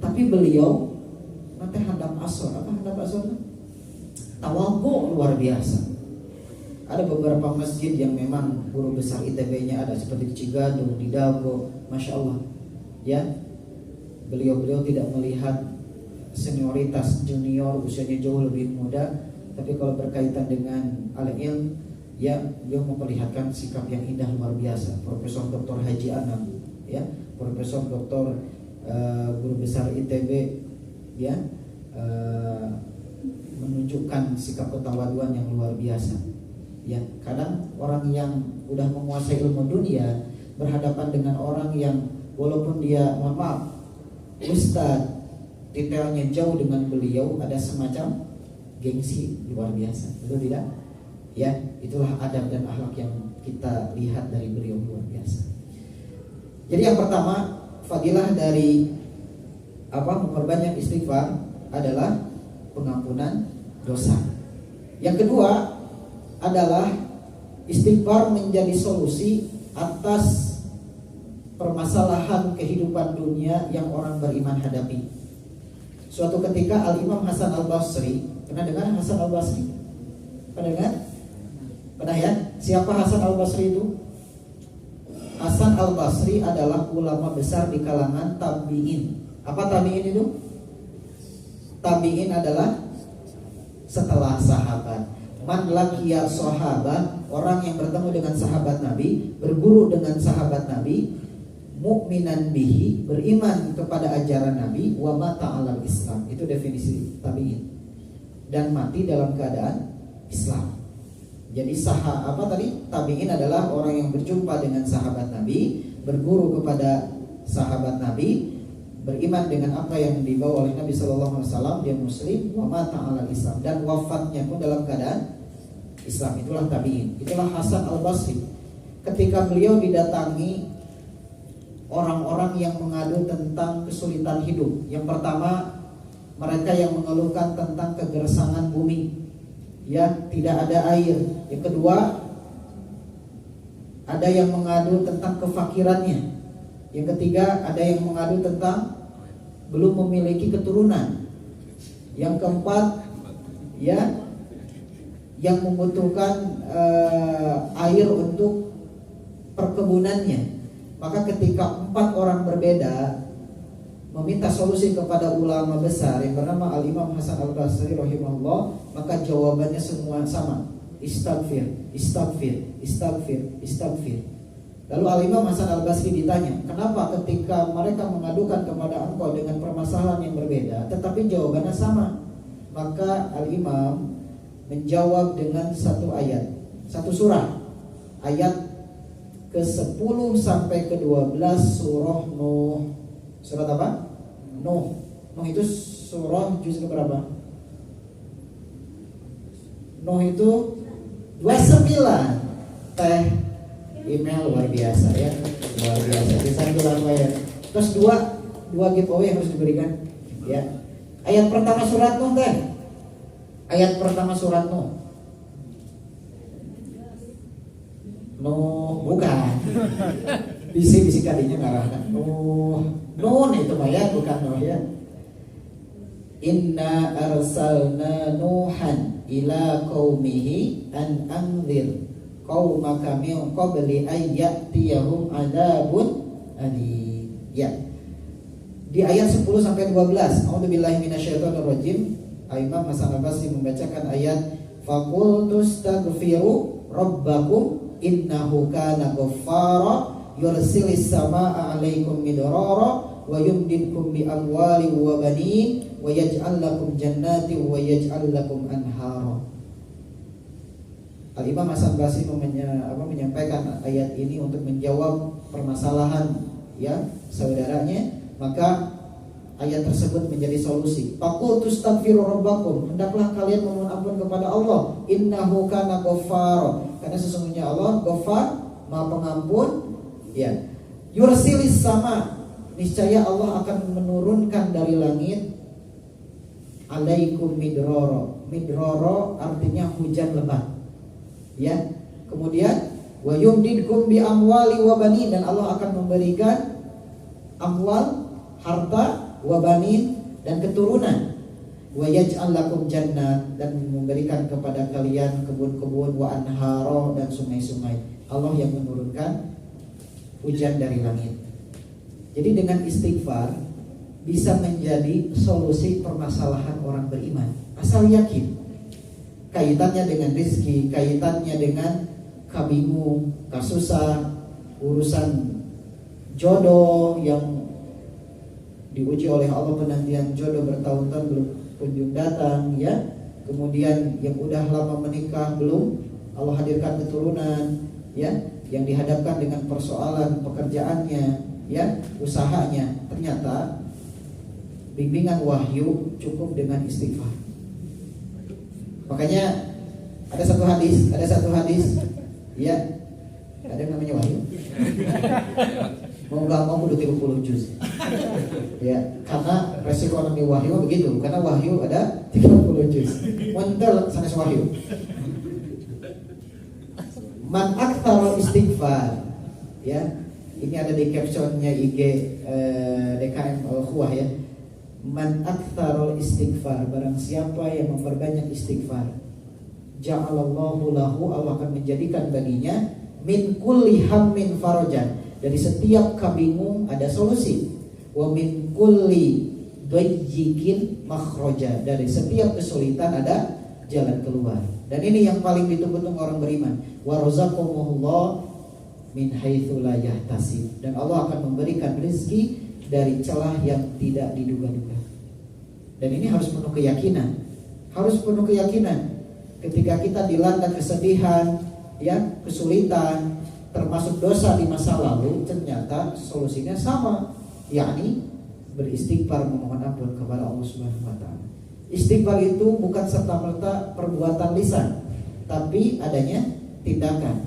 Tapi beliau nanti hadap asor, apa hadap asor? Tawadhu luar biasa. Ada beberapa masjid yang memang guru besar ITB-nya ada seperti di Cigadung, di Dago, masya Allah. Ya, beliau tidak melihat senioritas junior, usianya jauh lebih muda, tapi kalau berkaitan dengan al-ilm, ya beliau memperlihatkan sikap yang indah luar biasa. Profesor Dr. Haji Anam, ya, Profesor Dr. Guru besar ITB, ya, menunjukkan sikap ketawaduan yang luar biasa. Ya, kadang orang yang udah menguasai ilmu dunia berhadapan dengan orang yang walaupun dia mohon maaf ustadz, detailnya jauh dengan beliau, ada semacam gengsi luar biasa, betul tidak? Ya, itulah adab dan akhlak yang kita lihat dari beliau luar biasa. Jadi yang pertama, fadilah dari memperbanyak istighfar adalah pengampunan dosa. Yang kedua adalah istighfar menjadi solusi atas permasalahan kehidupan dunia yang orang beriman hadapi. Suatu ketika Al-Imam Hasan Al-Basri, pernah dengar Hasan Al-Basri? Pernah dengar? Pernah ya? Siapa Hasan Al-Basri itu? Hasan Al-Basri adalah ulama besar di kalangan tabi'in. Apa tabi'in itu? Tabi'in adalah setelah sahabat. Man laqiya sahabat, orang yang bertemu dengan sahabat Nabi, berguru dengan sahabat Nabi, mukminan bihi, beriman kepada ajaran Nabi, wa mata 'alal Islam. Itu definisi tabi'in. Dan mati dalam keadaan Islam. Jadi tabi'in adalah orang yang berjumpa dengan sahabat Nabi, berguru kepada sahabat Nabi, beriman dengan apa yang dibawa oleh Nabi sallallahu alaihi wasallam, dia muslim, wa mata 'alal Islam, dan wafatnya pun dalam keadaan Islam. Itulah tabi'in. Itulah Hasan Al-Basri. Ketika beliau didatangi orang-orang yang mengadu tentang kesulitan hidup. Yang pertama, mereka yang mengeluhkan tentang kegersangan bumi, ya, tidak ada air. Yang kedua, ada yang mengadu tentang kefakirannya. Yang ketiga, ada yang mengadu tentang belum memiliki keturunan. Yang keempat, ya, yang membutuhkan air untuk perkebunannya. Maka ketika 4 orang berbeda meminta solusi kepada ulama besar yang bernama Al-Imam Hasan Al-Basri rahimahullah, maka jawabannya semua sama. Istaghfir, istaghfir, istaghfir, istaghfir. Lalu Al-Imam Hasan Al-Basri ditanya, kenapa ketika mereka mengadukan kepada engkau dengan permasalahan yang berbeda, tetapi jawabannya sama? Maka Al-Imam menjawab dengan satu ayat, satu surah, ayat ke-10 sampai ke-12 surah Nuh. Surat apa? Nuh. Nuh itu surah juz keberapa? Nuh itu 29. Teh email luar biasa ya, luar biasa. Bisa bilang ya. Terus dua giveaway harus diberikan. Ya. Ayat pertama surat Nuh teh. Ayat pertama surat Nuh. Nuh bukan. Bisi kadinya ngarahkan. Nuh itu mah ya, bukan Nuh ya. Inna arsalna Nuhan ila qaumihi an anzir qaumaka min qabli ay ya'tiyahum adzabun alim. Ya. Di ayat 10 sampai 12, A'udzubillahi minasyaitonir rajim. Imam Hasan Al-Basri membacakan ayat faqultustaghfiru rabbakum innahu kana ghaffara yursilis samaa'a 'alaikum midrara wa yumdidkum bi amwalin wa banin wa yaj'al lakum jannatin wa yaj'al lakum anhara. Al-Imam Hasan Basri menyampaikan ayat ini untuk menjawab permasalahan ya saudaranya, maka ayat tersebut menjadi solusi. Faqultu astaghfiru rabbakum, hendaklah kalian memohon ampun kepada Allah. Innahu kana ghaffar, karena sesungguhnya Allah Ghaffar, Maha Pengampun. Ya. Yursilis sama, niscaya Allah akan menurunkan dari langit alaikum midroro. Midroro artinya hujan lebat. Ya. Kemudian wa yumdidkum bi amwali wa banin, dan Allah akan memberikan amwal, harta, wa banin, dan keturunan. Wa yaj'al lakum jannat, dan memberikan kepada kalian kebun-kebun, wa anharo, dan sungai-sungai. Allah yang menurunkan hujan dari langit. Jadi dengan istighfar bisa menjadi solusi permasalahan orang beriman. Asal yakin. Kaitannya dengan rezeki, kaitannya dengan kabingung, kasusah, urusan jodoh yang diuji oleh Allah, penantian jodoh bertahun-tahun belum kunjung datang, ya. Kemudian yang udah lama menikah belum Allah hadirkan keturunan, ya. Yang dihadapkan dengan persoalan pekerjaannya, ya, usahanya. Ternyata bimbingan wahyu cukup dengan istighfar. Makanya ada satu hadis, ya, ada yang namanya wahyu. Mau nggak mau kudu 30 juz. Ya, karena resiko nami wahyu begitu, karena wahyu ada 30 juz. Montel sanes wahyu. Man aktsara istighfar. Ya, ini ada di captionnya IG DKM Al-Khuwah, ya. Man aktsara istighfar, barang siapa yang memperbanyak istighfar, ja'alallahu lahu, Allah akan menjadikan baginya min kulli hammin farajan, dari setiap kabingung ada solusi, wa min kulli dayyikin makhraja, dari setiap kesulitan ada jalan keluar. Dan ini yang paling ditunggu-tunggu orang beriman. Wa razaqahumullah min haitsu la yahtasib, dan Allah akan memberikan rezeki dari celah yang tidak diduga-duga. Dan ini harus penuh keyakinan. Harus penuh keyakinan. Ketika kita dilanda kesedihan, ya, kesulitan, termasuk dosa di masa lalu, ternyata solusinya sama, yakni beristighfar, memohon ampun kepada Allah Subhanahu wa taala. Istighfar itu bukan serta-merta perbuatan lisan, tapi adanya tindakan.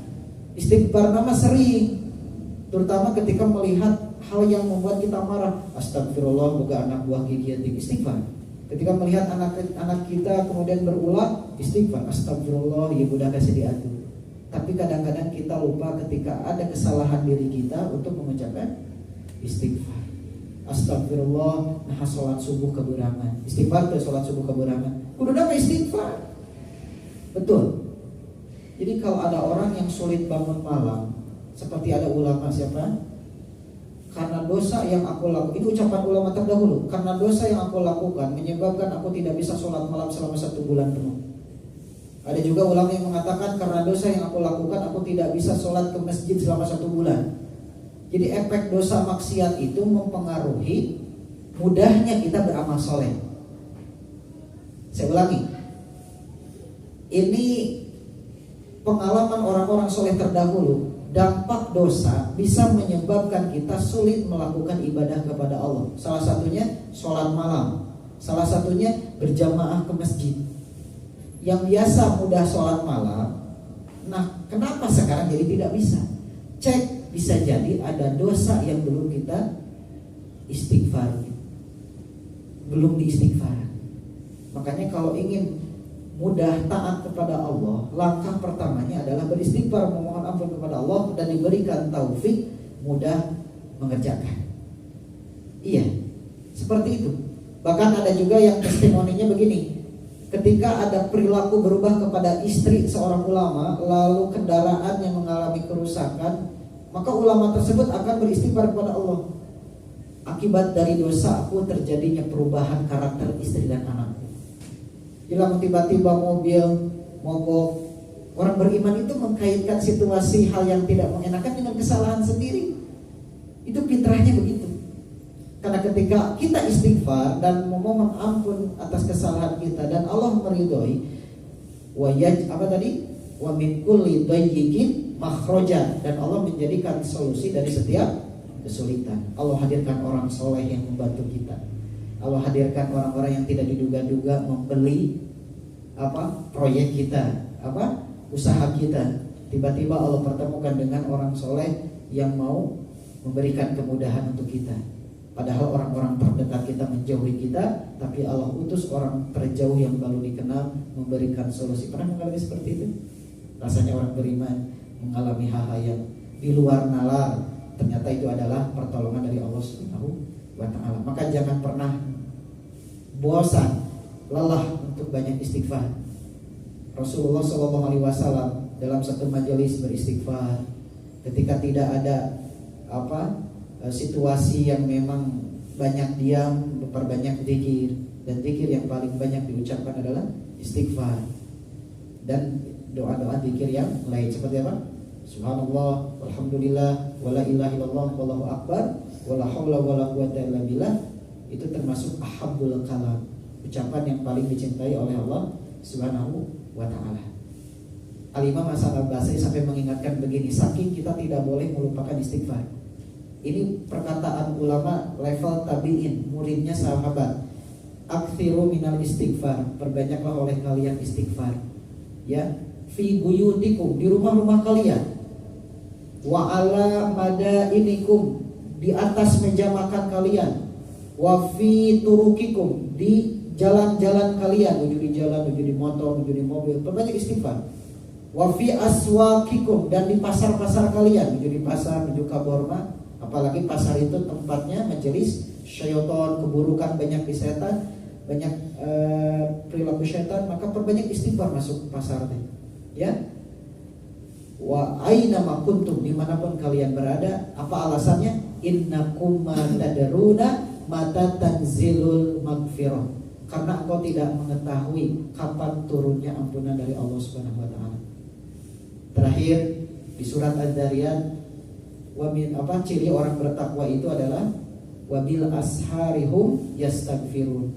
Istighfar nama sering, terutama ketika melihat hal yang membuat kita marah. Astagfirullah, boga anak buah gigi istighfar. Ketika melihat anak kita kemudian berulah, istighfar. Astagfirullah, ya budak kasih diatur. Tapi kadang-kadang kita lupa ketika ada kesalahan diri kita untuk mengucapkan istighfar. Astagfirullah, nah sholat subuh keburangan. Istighfar tuh sholat subuh keburangan. Udah nama istighfar. Betul. Jadi kalau ada orang yang sulit bangun malam, seperti ada ulama siapa? Karena dosa yang aku lakukan, itu ucapan ulama terdahulu. Karena dosa yang aku lakukan menyebabkan aku tidak bisa sholat malam selama 1 bulan penuh. Ada juga ulama yang mengatakan karena dosa yang aku lakukan aku tidak bisa sholat ke masjid selama 1 bulan. Jadi efek dosa maksiat itu mempengaruhi mudahnya kita beramal soleh. Saya ulangi, ini pengalaman orang-orang soleh terdahulu. Dampak dosa bisa menyebabkan kita sulit melakukan ibadah kepada Allah. Salah satunya sholat malam, salah satunya berjamaah ke masjid. Yang biasa mudah sholat malam, nah kenapa sekarang jadi tidak bisa? Cek, bisa jadi ada dosa yang belum kita istighfar, belum diistighfar. Makanya kalau ingin mudah taat kepada Allah, langkah pertamanya adalah beristighfar, memohon ampun kepada Allah, dan diberikan taufik mudah mengerjakan. Iya, seperti itu. Bahkan ada juga yang testimoninya begini. Ketika ada perilaku berubah kepada istri seorang ulama, lalu kendaraan yang mengalami kerusakan, maka ulama tersebut akan beristighfar kepada Allah. Akibat dari dosaku terjadinya perubahan karakter istri dan anakku. Hilang tiba-tiba mobil mogok. Orang beriman itu mengkaitkan situasi hal yang tidak mengenakan dengan kesalahan sendiri. Itu fitrahnya begitu. Karena ketika kita istighfar dan memohon ampun atas kesalahan kita, dan Allah meridhoi, wa min kulli dayyikin makhraja, dan Allah menjadikan solusi dari setiap kesulitan. Allah hadirkan orang soleh yang membantu kita. Allah hadirkan orang-orang yang tidak diduga-duga membeli proyek kita, usaha kita. Tiba-tiba Allah pertemukan dengan orang soleh yang mau memberikan kemudahan untuk kita. Padahal orang-orang terdekat kita menjauhi kita, tapi Allah utus orang terjauh yang baru dikenal memberikan solusi. Pernah mengalami seperti itu? Rasanya orang beriman mengalami hal-hal yang di luar nalar, ternyata itu adalah pertolongan dari Allah Subhanahu wa Ta'ala. Maka jangan pernah bosan, lelah untuk banyak istighfar. Rasulullah SAW dalam satu majelis beristighfar ketika tidak ada situasi yang memang banyak diam, berbanyak zikir, dan zikir yang paling banyak diucapkan adalah istighfar dan doa-doa zikir yang lain seperti apa? Subhanallah, walhamdulillah, wala ilaha illallah, wallahu akbar, wala haula wala quwata illa billah. Itu termasuk ahabbul kalam, ucapan yang paling dicintai oleh Allah Subhanahu wa Ta'ala. Al-Imam Hasan Al-Basri sampai mengingatkan begini, saking kita tidak boleh melupakan istighfar. Ini perkataan ulama level tabi'in, muridnya sahabat. Aktsiru minal istighfar, perbanyaklah oleh kalian istighfar. Ya, fi buyutikum, di rumah-rumah kalian. Wa ala madainikum, di atas meja makan kalian. Wa fi turukikum, di jalan-jalan kalian, menuju di jalan, menuju di motor, menuju di mobil, perbanyak istighfar. Wa fi aswaqikum, dan di pasar-pasar kalian, menuju di pasar, menuju kaborma. Apalagi pasar itu tempatnya majelis syaitan, keburukan banyak di setan, banyak perilaku syaitan, maka perbanyak istighfar masuk pasar teh. Ya. Wa aina ma kuntum, dimanapun kalian berada. Apa alasannya? Innakum ma tadruna mata tanzilul maghfirah. Karena engkau tidak mengetahui kapan turunnya ampunan dari Allah Subhanahu wa Ta'ala. Terakhir di surat Az-Zariyat, ciri orang bertakwa itu adalah wabil asharihum yastaghfirun,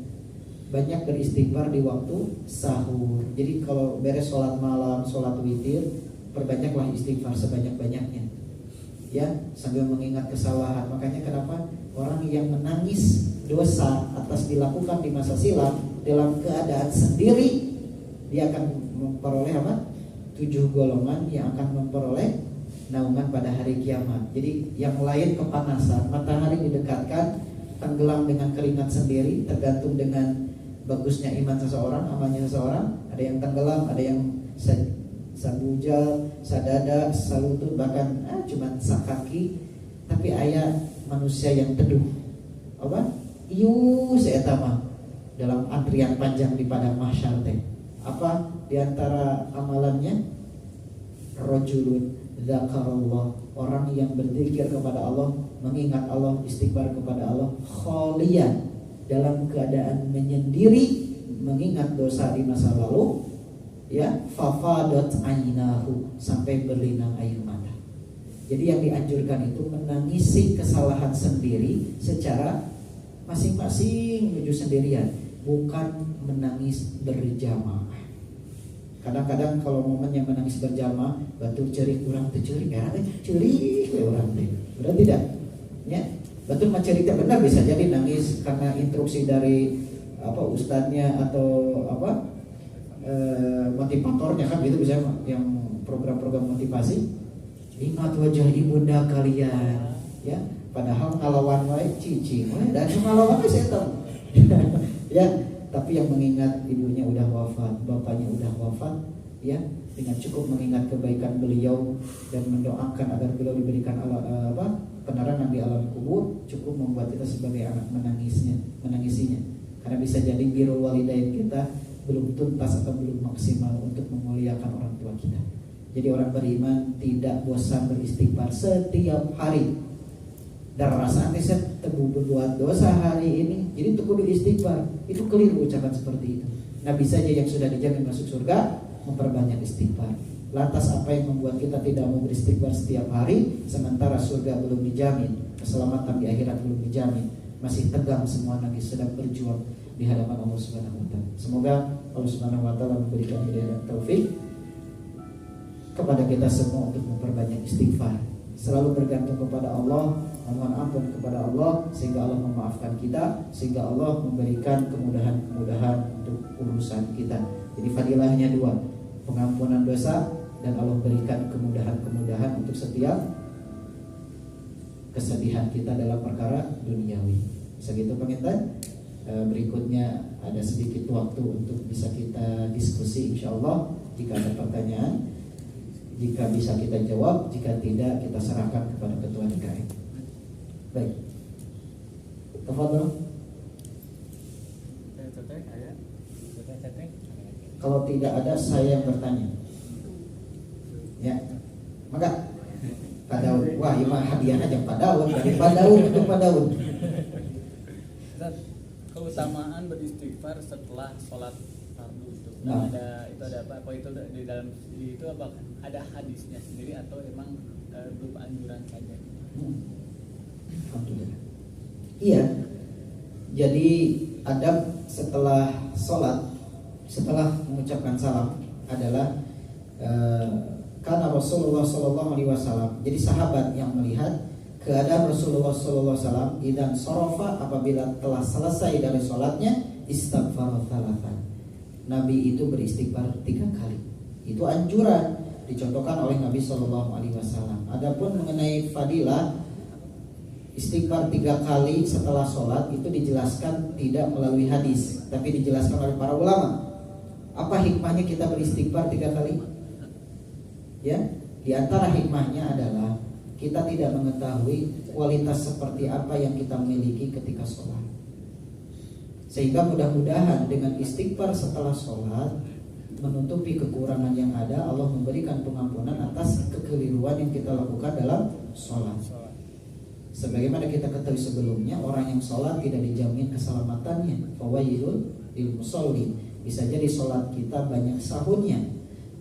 banyak beristighfar di waktu sahur. Jadi kalau beres sholat malam, sholat witir, perbanyaklah istighfar sebanyak-banyaknya, ya, sambil mengingat kesalahan. Makanya kenapa orang yang menangis dosa atas dilakukan di masa silam dalam keadaan sendiri, dia akan memperoleh 7 golongan yang akan memperoleh naungan pada hari kiamat. Jadi yang lain kepanasan, matahari didekatkan, tenggelam dengan keringat sendiri, tergantung dengan bagusnya iman seseorang, amalnya seseorang. Ada yang tenggelam, ada yang sabujal, sadada, salutut, bahkan cuma sakaki. Tapi ayat manusia yang teduh, saya tamah dalam antrian panjang di padang mahsyar teh. Apa diantara amalannya? Rajulun dzakarallah, orang yang berzikir kepada Allah, mengingat Allah, istighfar kepada Allah, khalian, dalam keadaan menyendiri, mengingat dosa di masa lalu, ya, fafadat ainahu, sampai berlinang air mata. Jadi yang dianjurkan itu menangisi kesalahan sendiri secara masing-masing, menuju sendirian, bukan menangis berjamaah. Kadang-kadang kalau momen yang menangis berjamaah, batur cerik kurang tercerik, cerik orang teh. Benar tidak? Ya, batur mah cerik benar, bisa jadi nangis karena instruksi dari ustadznya atau motivatornya, kan gitu, bisa yang program-program motivasi. Ingat wajah ibunda kalian, ya. Padahal ngalawan wae cicing, dan ngalawan wae setan. Ya. Tapi yang mengingat ibunya udah wafat, bapaknya udah wafat, ya, dengan cukup mengingat kebaikan beliau dan mendoakan agar beliau diberikan penerangan di alam kubur, cukup membuat kita sebagai anak menangisinya. Karena bisa jadi birrul walidain kita belum tuntas atau belum maksimal untuk memuliakan orang tua kita. Jadi orang beriman tidak bosan beristighfar setiap hari. Dan rasanya saya berbuat dosa hari ini, jadi untuk kudu istighfar. Itu keliru ucapan seperti itu. Nabi saja yang sudah dijamin masuk surga memperbanyak istighfar. Lantas apa yang membuat kita tidak mau beristighfar setiap hari, sementara surga belum dijamin, keselamatan di akhirat belum dijamin, masih tegang semua lagi sedang berjuang di hadapan Allah Subhanahu wa Ta'ala. Semoga Allah Subhanahu wa Ta'ala memberikan hidayah dan taufik kepada kita semua untuk memperbanyak istighfar, selalu bergantung kepada Allah, mohon ampun kepada Allah, sehingga Allah memaafkan kita, sehingga Allah memberikan kemudahan-kemudahan untuk urusan kita. Jadi fadilahnya 2, pengampunan dosa, dan Allah berikan kemudahan-kemudahan untuk setiap kesedihan kita dalam perkara duniawi. Segitu pengintan. Berikutnya ada sedikit waktu untuk bisa kita diskusi insyaallah. Jika ada pertanyaan, jika bisa kita jawab, jika tidak kita serahkan kepada ketua DKM. Baik. Tafadhol. Kalau tidak ada saya yang bertanya. Ya. Maka Pak Daud. Wah, ini mah hadiah aja Pak Daud. Dari Pak Daud untuk Pak Daud. Keutamaan beristighfar setelah sholat fardu itu. Nah. Itu ada apa? Apa itu di dalam itu apa? Ada hadisnya sendiri atau emang berupa anjuran saja? Alhamdulillah. Iya. Jadi adab setelah sholat, setelah mengucapkan salam adalah karena Rasulullah Shallallahu Alaihi Wasallam. Jadi sahabat yang melihat keadaan Rasulullah Sallallahu Alaihi Wasallam idan sorofa, apabila telah selesai dari sholatnya, istighfar thalathan. Nabi itu beristighfar 3 kali. Itu anjuran dicontohkan oleh Nabi Sallallahu Alaihi Wasallam. Adapun mengenai fadilah istighfar 3 kali setelah sholat itu dijelaskan tidak melalui hadis, tapi dijelaskan oleh para ulama. Apa hikmahnya kita beristighfar 3 kali? Ya, di antara hikmahnya adalah kita tidak mengetahui kualitas seperti apa yang kita miliki ketika sholat. Sehingga mudah-mudahan dengan istighfar setelah sholat menutupi kekurangan yang ada, Allah memberikan pengampunan atas kekeliruan yang kita lakukan dalam sholat. Sebagaimana kita ketahui sebelumnya, orang yang sholat tidak dijamin keselamatannya. Fawailun lil musallin. Bisa jadi sholat kita banyak sahunnya,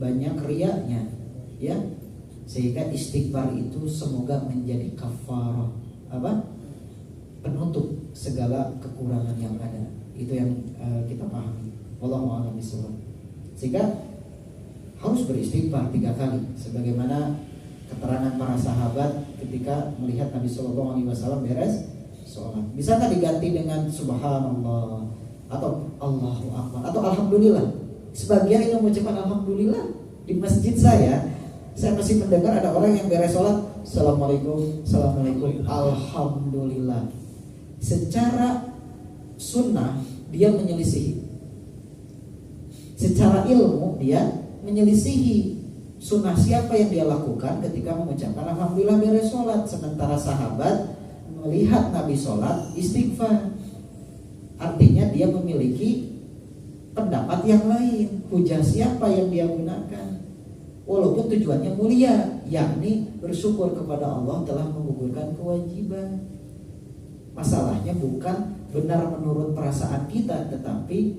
banyak riyanya, ya. Sehingga istighfar itu semoga menjadi kafarah, penutup segala kekurangan yang ada. Itu yang kita pahami. Wallahu a'lam bishawab. Sehingga harus beristighfar 3 kali, sebagaimana keterangan para sahabat ketika melihat Nabi Sallallahu Alaihi Wasallam beres sholat. Bisa nggak diganti dengan Subhanallah atau Allahu Akbar atau Alhamdulillah? Sebagian yang mengucapkan Alhamdulillah di masjid saya masih mendengar ada orang yang beres sholat, Assalamualaikum, Assalamualaikum, Alhamdulillah. Secara sunnah dia menyelisihi, secara ilmu dia menyelisihi sunnah siapa yang dia lakukan ketika mengucapkan Alhamdulillah beres sholat. Sementara sahabat melihat Nabi sholat istighfar, artinya dia memiliki pendapat yang lain. Hujah siapa yang dia gunakan? Walaupun tujuannya mulia, yakni bersyukur kepada Allah telah menggugurkan kewajiban. Masalahnya bukan benar menurut perasaan kita, tetapi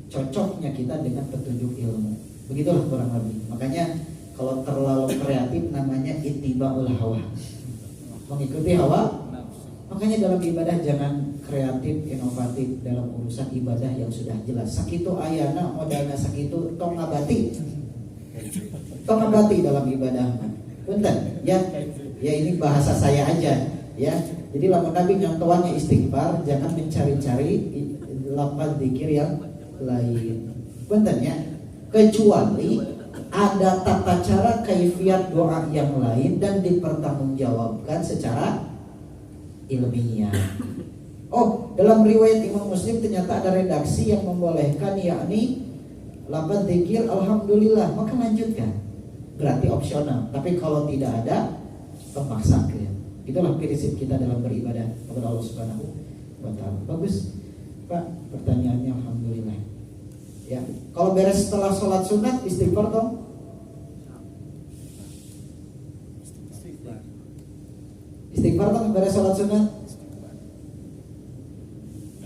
cocoknya kita dengan petunjuk ilmu. Begitulah kurang lebih. Makanya kalau terlalu kreatif namanya ittibaul hawa, mengikuti hawa. Makanya dalam ibadah jangan kreatif, inovatif dalam urusan ibadah yang sudah jelas. Sakitu ayana modalna sakitu tong ngabati. Tong ngabati dalam ibadah. Punten, ya ini bahasa saya aja, ya. Jadi lamun Nabi nyontohannya istighfar, jangan mencari-cari lafaz zikir yang lain. Punten ya. Kecuali ada tata cara kaifiat doa yang lain dan dipertanggungjawabkan secara ilmiah. Oh, dalam riwayat Imam Muslim ternyata ada redaksi yang membolehkan, yakni lafaz zikir Alhamdulillah, maka lanjutkan. Berarti opsional. Tapi kalau tidak ada, terpaksa ya. Itulah prinsip kita dalam beribadah kepada Allah Subhanahu wa taala. Bagus, Pak. Pertanyaannya Alhamdulillah. Ya, kalau beres setelah sholat sunat istighfar dong. Istighfar dong beres sholat sunat.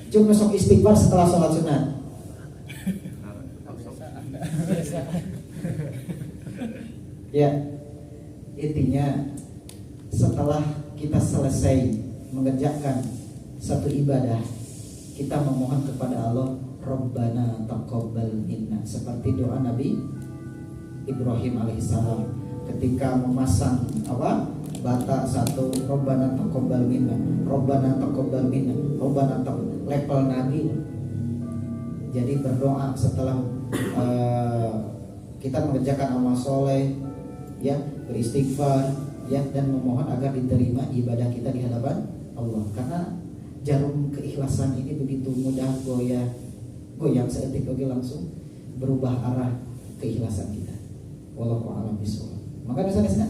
Cuma sok istighfar setelah sholat sunat. Ya, intinya setelah kita selesai mengerjakan satu ibadah, kita memohon kepada Allah, Rabbana taqabbal minna, seperti doa Nabi Ibrahim alaihissalam ketika memasang bata satu, Rabbana taqabbal minna, Rabbana taqabbal minna, Rabbana taqabbal, level Nabi. Jadi berdoa setelah kita mengerjakan amal soleh, ya, beristighfar, ya, dan memohon agar diterima ibadah kita di hadapan Allah. Karena jarum keikhlasan ini begitu mudah goyang seketika langsung berubah arah keikhlasan kita. Wallahu a'lam bishawab. Maka di sana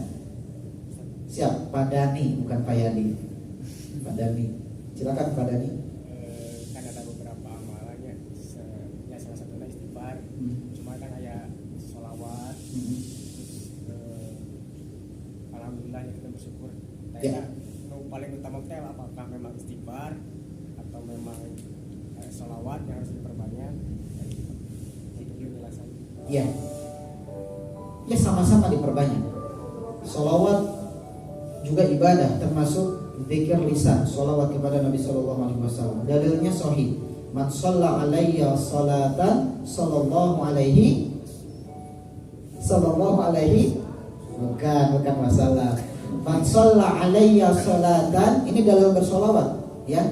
siap Pak Dani, bukan Pak Yadi. Pak Dani, silakan Pak Dani. Kan ada beberapa amalannya, ya salah satunya istighfar. Cuma kan kayak sholawat, alhamdulillah ya kita bersyukur. Ya. Paling utama kita apakah memang istighfar atau memang sholawat yang harus diperbanyak? Untuk penjelasan. Ya, ya sama-sama diperbanyak. Sholawat juga ibadah, termasuk zikir lisan, sholawat kepada Nabi Sallallahu Alaihi Wasallam. Dalilnya sahih. Man shalla alayya salatan sallallahu alaihi bukan masalah. Man shalla alayya salatan, ini dalil bersolawat, ya.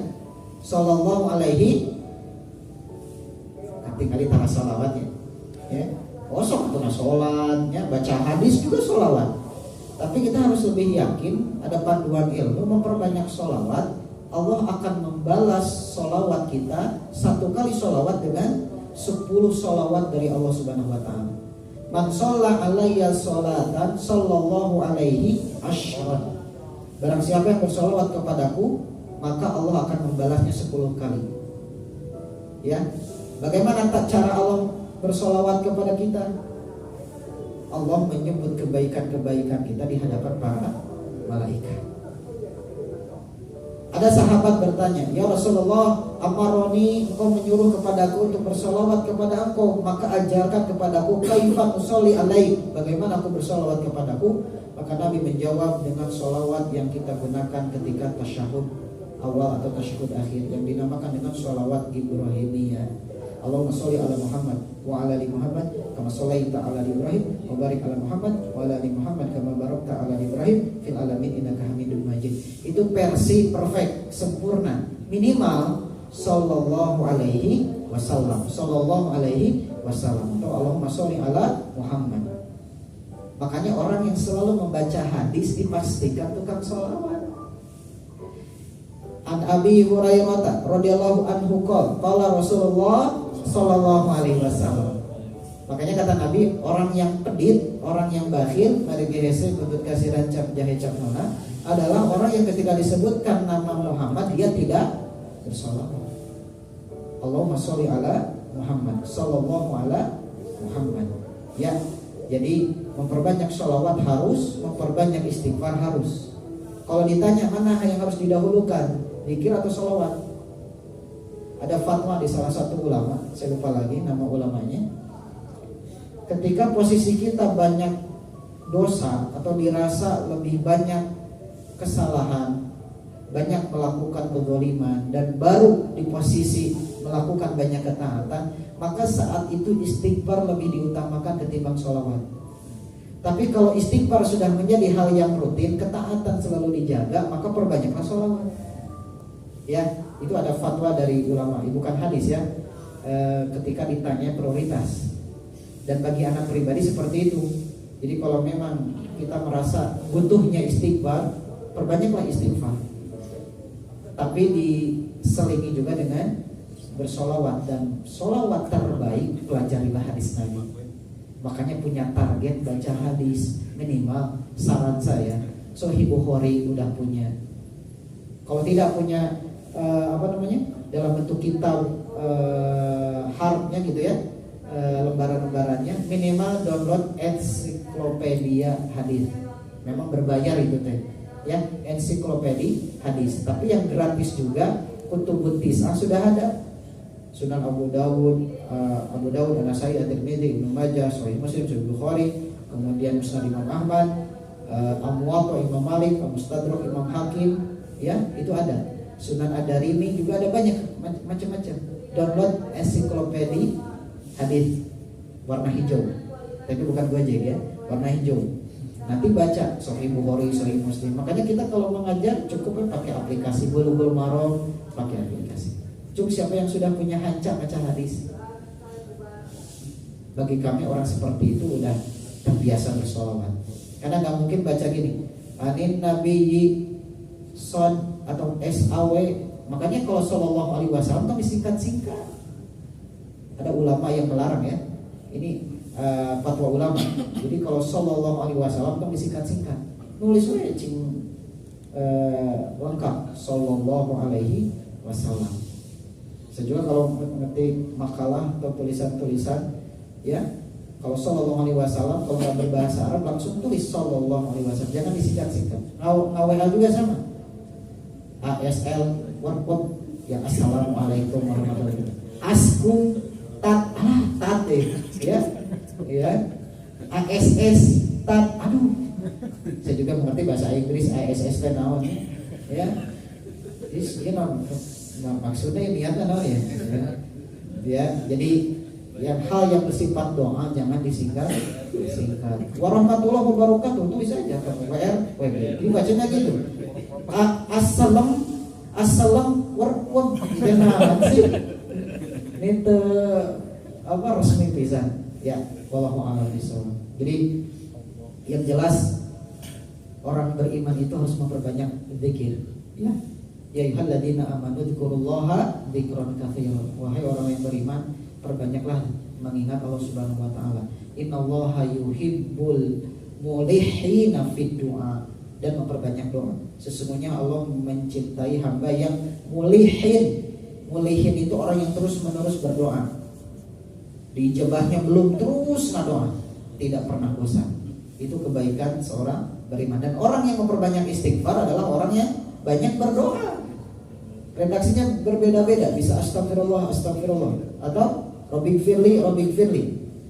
Sallallahu alaihi, kali tanah solawatnya, ya. Kosong tengah sholatnya, baca hadis juga sholawat. Tapi kita harus lebih yakin, ada panduan ilmu, memperbanyak sholawat. Allah akan membalas sholawat kita, satu kali sholawat dengan 10 sholawat dari Allah Subhanahu Wa Taala. Man shalla alayya sholatan sallallahu alaihi asyran. Barang siapa yang bersolawat kepadaku, maka Allah akan membalasnya 10 kali. Ya, bagaimana cara Allah bersolawat kepada kita? Allah menyebut kebaikan-kebaikan kita di hadapan para malaikat. Ada sahabat bertanya, ya Rasulullah, amaroni, engkau menyuruh kepadaku untuk bersolawat kepada engkau, maka ajarkan kepadaku kaifan usolli alaik, bagaimana aku bersolawat kepadaku. Maka Nabi menjawab dengan solawat yang kita gunakan ketika tasyahud awal atau tasyahud akhir, yang dinamakan dengan solawat Ibrahimiyah. Allahumma sholli ala Muhammad wa ala ali Muhammad kama shallaita ala Ibrahim wa barik ala Muhammad wa ala ali Muhammad kama barakta ala Ibrahim fil alamin innaka Hamidum Majid. Itu versi perfect, sempurna. Minimal sallallahu alaihi wasallam. Sallallahu alaihi wasallam. Atau Allahumma sholli ala Muhammad. Makanya orang yang selalu membaca hadis dipastikan tukang sholawat. An Abi Hurairah radhiyallahu anhu qala Rasulullah sallallahu alaihi wasallam. Makanya kata Nabi, orang yang pedit, orang yang bakhil, mari gehese kebut kasih rancap jahe cap nona, adalah orang yang ketika disebutkan nama Muhammad dia tidak bersolawat. Allahumma sholli ala Muhammad, sallallahu ala Muhammad. Ya, jadi memperbanyak sholawat harus, memperbanyak istighfar harus. Kalau ditanya mana yang harus didahulukan, zikir atau sholawat? Ada fatwa di salah satu ulama, saya lupa lagi nama ulamanya. Ketika posisi kita banyak dosa atau dirasa lebih banyak kesalahan, banyak melakukan kezaliman, dan baru di posisi melakukan banyak ketaatan, maka saat itu istighfar lebih diutamakan ketimbang sholawat. Tapi kalau istighfar sudah menjadi hal yang rutin, ketaatan selalu dijaga, maka perbanyaklah sholawat. Ya, itu ada fatwa dari ulama, bukan hadis ya. Ketika ditanya prioritas, dan bagi anak pribadi seperti itu. Jadi kalau memang kita merasa butuhnya istighfar, perbanyaklah istighfar. Tapi diselingi juga dengan bersolawat, dan solawat terbaik pelajarilah hadis Nabi. Makanya punya target baca hadis minimal, saran saya Sahih Bukhari udah punya. Kalau tidak punya dalam bentuk kitab hardnya gitu ya, lembaran-lembarannya, minimal download ensiklopedia hadis. Memang berbayar itu teh ya, ensiklopedia hadis. Tapi yang gratis juga Kutubut Tis'ah sudah ada. Sunan Abu Dawud, An-Nasai, At-Tirmidzi, Ibnu Majah, Sahih Muslim, Sahih Bukhari, kemudian Musnad Imam Ahmad, Al-Muwatta Imam Malik, Al-Mustadrak Imam Hakim, ya itu ada. Sunan Ad-Darimi juga ada, banyak macam-macam. Download ensiklopedia hadis warna hijau, tapi bukan Gojek ya, warna hijau. Nanti baca Sahih Bukhari, Sahih Muslim. Makanya kita kalau mengajar cukup pakai aplikasi Bulughul Maram, pakai aplikasi. Cukup siapa yang sudah punya hancam baca hadis. Bagi kami orang seperti itu udah terbiasa bersolawat. Karena nggak mungkin baca gini, anin nabiyyi sod atau SAW. Makanya kalau sallallahu alaihi wasallam itu disingkat-singkat. Ada ulama yang melarang ya. Ini fatwa ulama. Jadi kalau sallallahu alaihi wasallam itu disingkat-singkat. Nulis aja cing lengkap sallallahu alaihi wasallam. Saya juga kalau mengetik makalah atau tulisan-tulisan ya, kalau sallallahu alaihi wasallam kalau nggak berbahasa Arab langsung tulis sallallahu alaihi wasallam, jangan disingkat-singkat. Ngawel juga sama. ASL warpot ya assalamualaikum warahmatullahi wabarakatuh. Askum tat ya. Ya. ASS tat aduh. Saya juga mengerti bahasa Inggris ASS teh naon ya. Maksudnya niatnya naon ya. Ya, jadi yang hal yang bersifat doa jangan disingkat. Warahmatullahi wabarakatuh tulis saja WR. Dibacanya gitu. Assalam warahmatullahi wabarakatuh. Ini resmi pisan. Ya, wallahu a'lam bishawab. Jadi yang jelas orang beriman itu harus memperbanyak zikir. Ya. Ya ayyuhalladzina amanu dzkurullaha dzikran katsiran. Wahai orang yang beriman, perbanyaklah mengingat Allah Subhanahu wa taala. Innallaha yuhibbul mulihina fid du'a, dan memperbanyak doa. Sesungguhnya Allah mencintai hamba yang mulihin. Mulihin itu orang yang terus-menerus berdoa. Dijabahnya belum terus doa, tidak pernah bosan. Itu kebaikan seorang beriman. Dan orang yang memperbanyak istighfar adalah orang yang banyak berdoa. Redaksinya berbeda-beda, bisa astagfirullah atau Rabbighfirli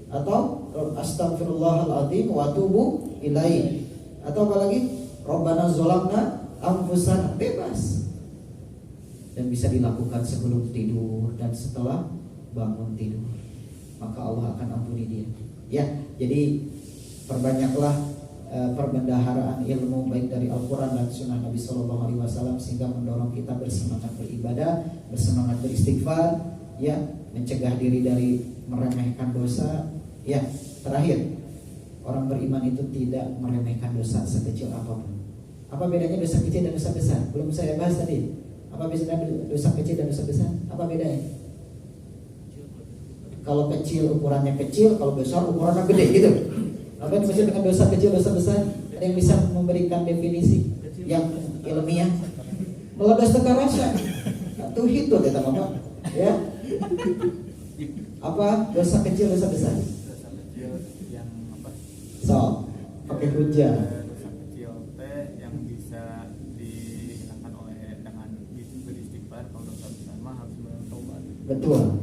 atau astagfirullahaladzim wa atubu ilaihi, atau apalagi Rabbana zolamna anfusana, bebas. Dan bisa dilakukan sebelum tidur dan setelah bangun tidur, maka Allah akan ampuni dia. Ya, jadi perbanyaklah perbendaharaan ilmu baik dari Al-Quran dan Sunnah Nabi Sallallahu Alaihi Wasallam, sehingga mendorong kita bersemangat beribadah, bersemangat beristighfar, ya, mencegah diri dari meremehkan dosa. Ya, terakhir, orang beriman itu tidak meremehkan dosa sekecil apapun. Apa bedanya dosa kecil dan dosa besar? Belum saya bahas tadi. Apa bedanya dosa kecil dan dosa besar? Apa bedanya? Kalau kecil ukurannya kecil, kalau besar ukurannya gede gitu. Apa yang dimaksud dengan dosa kecil, dosa besar? Ada yang bisa memberikan definisi yang ilmiah? Meledos teka rasa. Tuh itu kata Bapak. Ya. Apa dosa kecil, dosa besar? Dosa kecil yang apa? So, pakai hujah. Dosa kecil teh yang bisa dihilangkan oleh dengan beristighfar. Kalau dosa besar mah harus bertobat. Betul.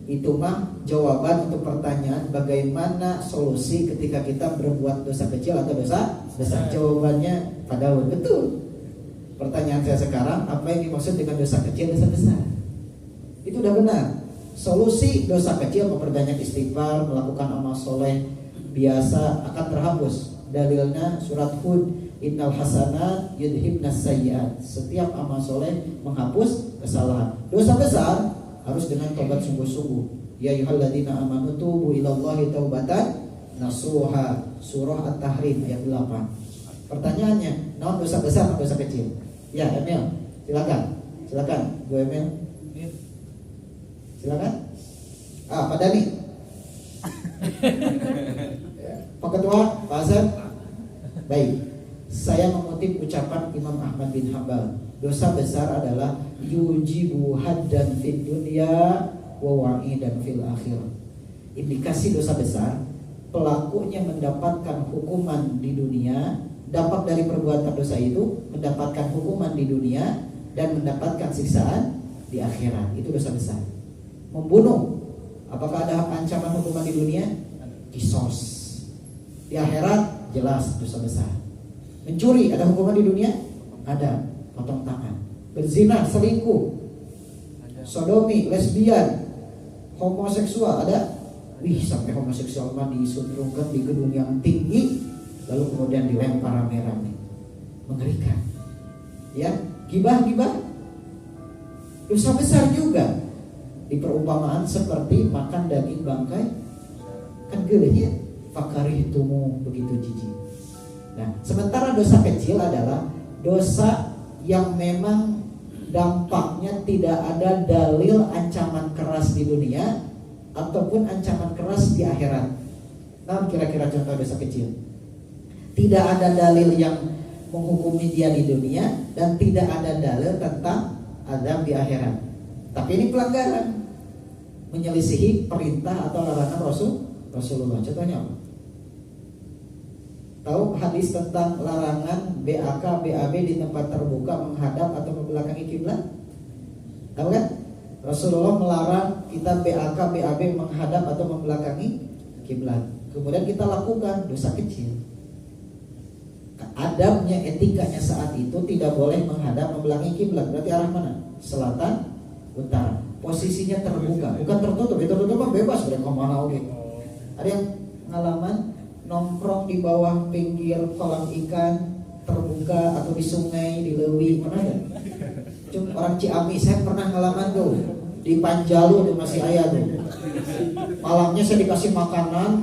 Itu mah jawaban untuk pertanyaan bagaimana solusi ketika kita berbuat dosa kecil atau dosa besar. Jawabannya tadawun. Betul. Pertanyaan saya sekarang, apa yang dimaksud dengan dosa kecil, dosa besar? Itu udah benar. Solusi dosa kecil memperbanyak istighfar, melakukan amal soleh biasa akan terhapus. Dalilnya surat Hud, innal hasanat yudhibnas sayyiat. Setiap amal soleh menghapus kesalahan. Dosa besar harus dengan tobat sungguh-sungguh. Ya ayyuhalladzina amanu tubu ilallahi taubatan nasuha. Surah At-Tahrim ayat 8. Pertanyaannya, naon dosa besar atau dosa kecil? Ya, Emil, silakan. Gue Emil. Silakan. Pak Dani. Pak Ketua, Pak Hasan. Baik. Saya mengutip ucapan Imam Ahmad bin Hanbal. Dosa besar adalah yujibu haddan fid dunya wa wa'idan fil akhirah. Indikasi dosa besar, pelakunya mendapatkan hukuman di dunia, dampak dari perbuatan dosa itu mendapatkan hukuman di dunia dan mendapatkan siksaan di akhirat. Itu dosa besar. Membunuh, apakah ada ancaman hukuman di dunia? Kisos. Di akhirat jelas dosa besar. Mencuri, ada hukuman di dunia? Ada, potong tangan. Berzina, selingkuh, sodomi, lesbian, homoseksual, ada? Wih, sampai homoseksual mah disundrungkan di gedung yang tinggi, lalu kemudian dilempar rame-rame. Mengerikan. Ya, gibah, dosa besar juga. Di perumpamaan seperti makan daging bangkai, kan geuleuh ya, fakarihtumu, begitu jijik. Nah, sementara dosa kecil adalah dosa yang memang dampaknya tidak ada dalil ancaman keras di dunia ataupun ancaman keras di akhirat. Nah, kira-kira contoh dosa kecil. Tidak ada dalil yang menghukumi dia di dunia dan tidak ada dalil tentang azab di akhirat. Tapi ini pelanggaran, menyelisihi perintah atau larangan Rasulullah. Contohnya apa? Tahu hadis tentang larangan BAK, BAB di tempat terbuka menghadap atau membelakangi kiblat? Tahu kan? Rasulullah melarang kita BAK, BAB menghadap atau membelakangi kiblat. Kemudian kita lakukan, dosa kecil. Adabnya, etikanya saat itu tidak boleh menghadap membelakangi kiblat. Berarti arah mana? Selatan, utara. Posisinya terbuka, bukan tertutup. Itu tertutup mah bebas, boleh kemana oke. Ada yang pengalaman nongkrong di bawah pinggir kolam ikan terbuka atau di sungai, di lewi, mana ya? Cuma orang Ciamis, saya pernah ngalaman tuh di Panjalu tuh masih ayah tuh. Malamnya saya dikasih makanan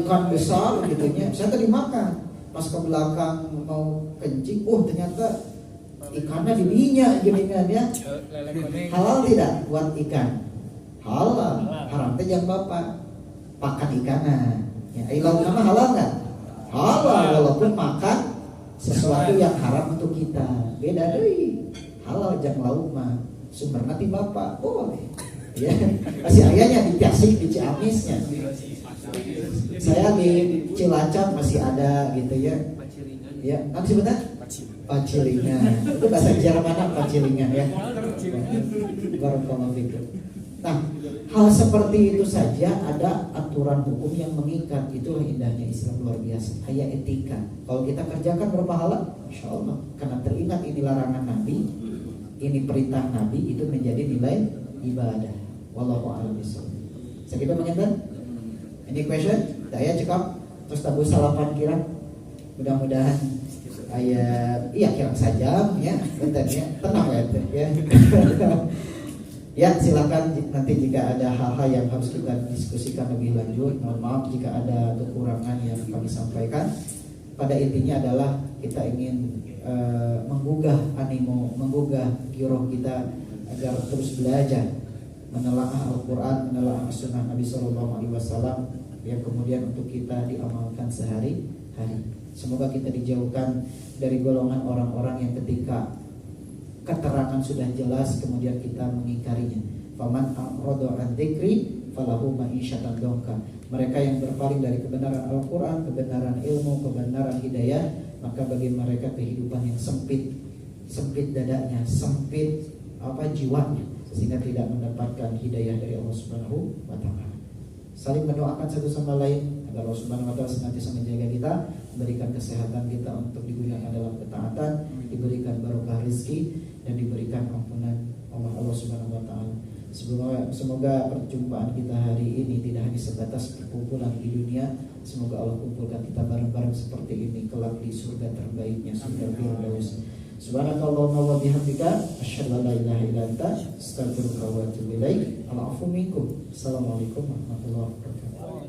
ikan besar gitunya, saya tadi makan. Pas ke belakang mau kencing, ternyata ikannya diminyak gini-gini ya. Halal tidak buat ikan? Halal. Haram teh jangan bapak pakan ikannya. Ya, ilau nama halal nggak? Halal, walaupun makan sesuatu yang haram untuk kita. Beda deh. Halal jangan lauk mah. Sumber nanti bapak boleh. Ya, masih ayahnya di Tasik, di Ciamisnya. Saya di Cilacap masih ada gitu ya. Ya, nanti sebentar. Pacilingan. Itu bahasa Jerman pacilingan ya. Nah, hal seperti itu saja ada aturan hukum yang mengikat. Itulah indahnya Islam, luar biasa. Kayak etika. Kalau kita kerjakan berpahala, insya Allah. Karena teringat ini larangan Nabi, ini perintah Nabi, itu menjadi nilai ibadah. Wallahu a'lam bishawab. Segitu mengingat. Any question? Daya cekap. Terus tabu salapan kira. Mudah-mudahan iya kira saja ya. Bentar ya. Tenang ya. Ya silakan nanti jika ada hal-hal yang harus kita diskusikan lebih lanjut. Mohon maaf jika ada kekurangan yang kami sampaikan. Pada intinya adalah kita ingin menggugah animo, menggugah giroh kita agar terus belajar menelaah Al-Quran, menelaah Sunnah Nabi SAW yang kemudian untuk kita diamalkan sehari-hari. Semoga kita dijauhkan dari golongan orang-orang yang ketika keterangan sudah jelas kemudian kita mengingkarinya. Faman a'rada an dzikri falahu ma'isyatan dongka. Mereka yang berpaling dari kebenaran Al-Quran, kebenaran ilmu, kebenaran hidayah, maka bagi mereka kehidupan yang sempit dadanya, sempit jiwanya, sehingga tidak mendapatkan hidayah dari Allah Subhanahu wa taala. Saling mendoakan satu sama lain agar Allah Subhanahu wa taala senantiasa menjaga kita, memberikan kesehatan kita untuk digunakan dalam ketaatan, diberikan barokah rezeki dan diberikan ampunan Allah Subhanahu wa taala. Semoga perjumpaan kita hari ini tidak hanya sebatas perkumpulan di dunia. Semoga Allah kumpulkan kita bareng-bareng seperti ini kelak di surga terbaiknya, surga Firdaus. Subhanakallahumma wa bihamdika asyhadu an la ilaha illa anta astaghfiruka wa atubu ilaik. Assalamualaikum warahmatullahi wabarakatuh.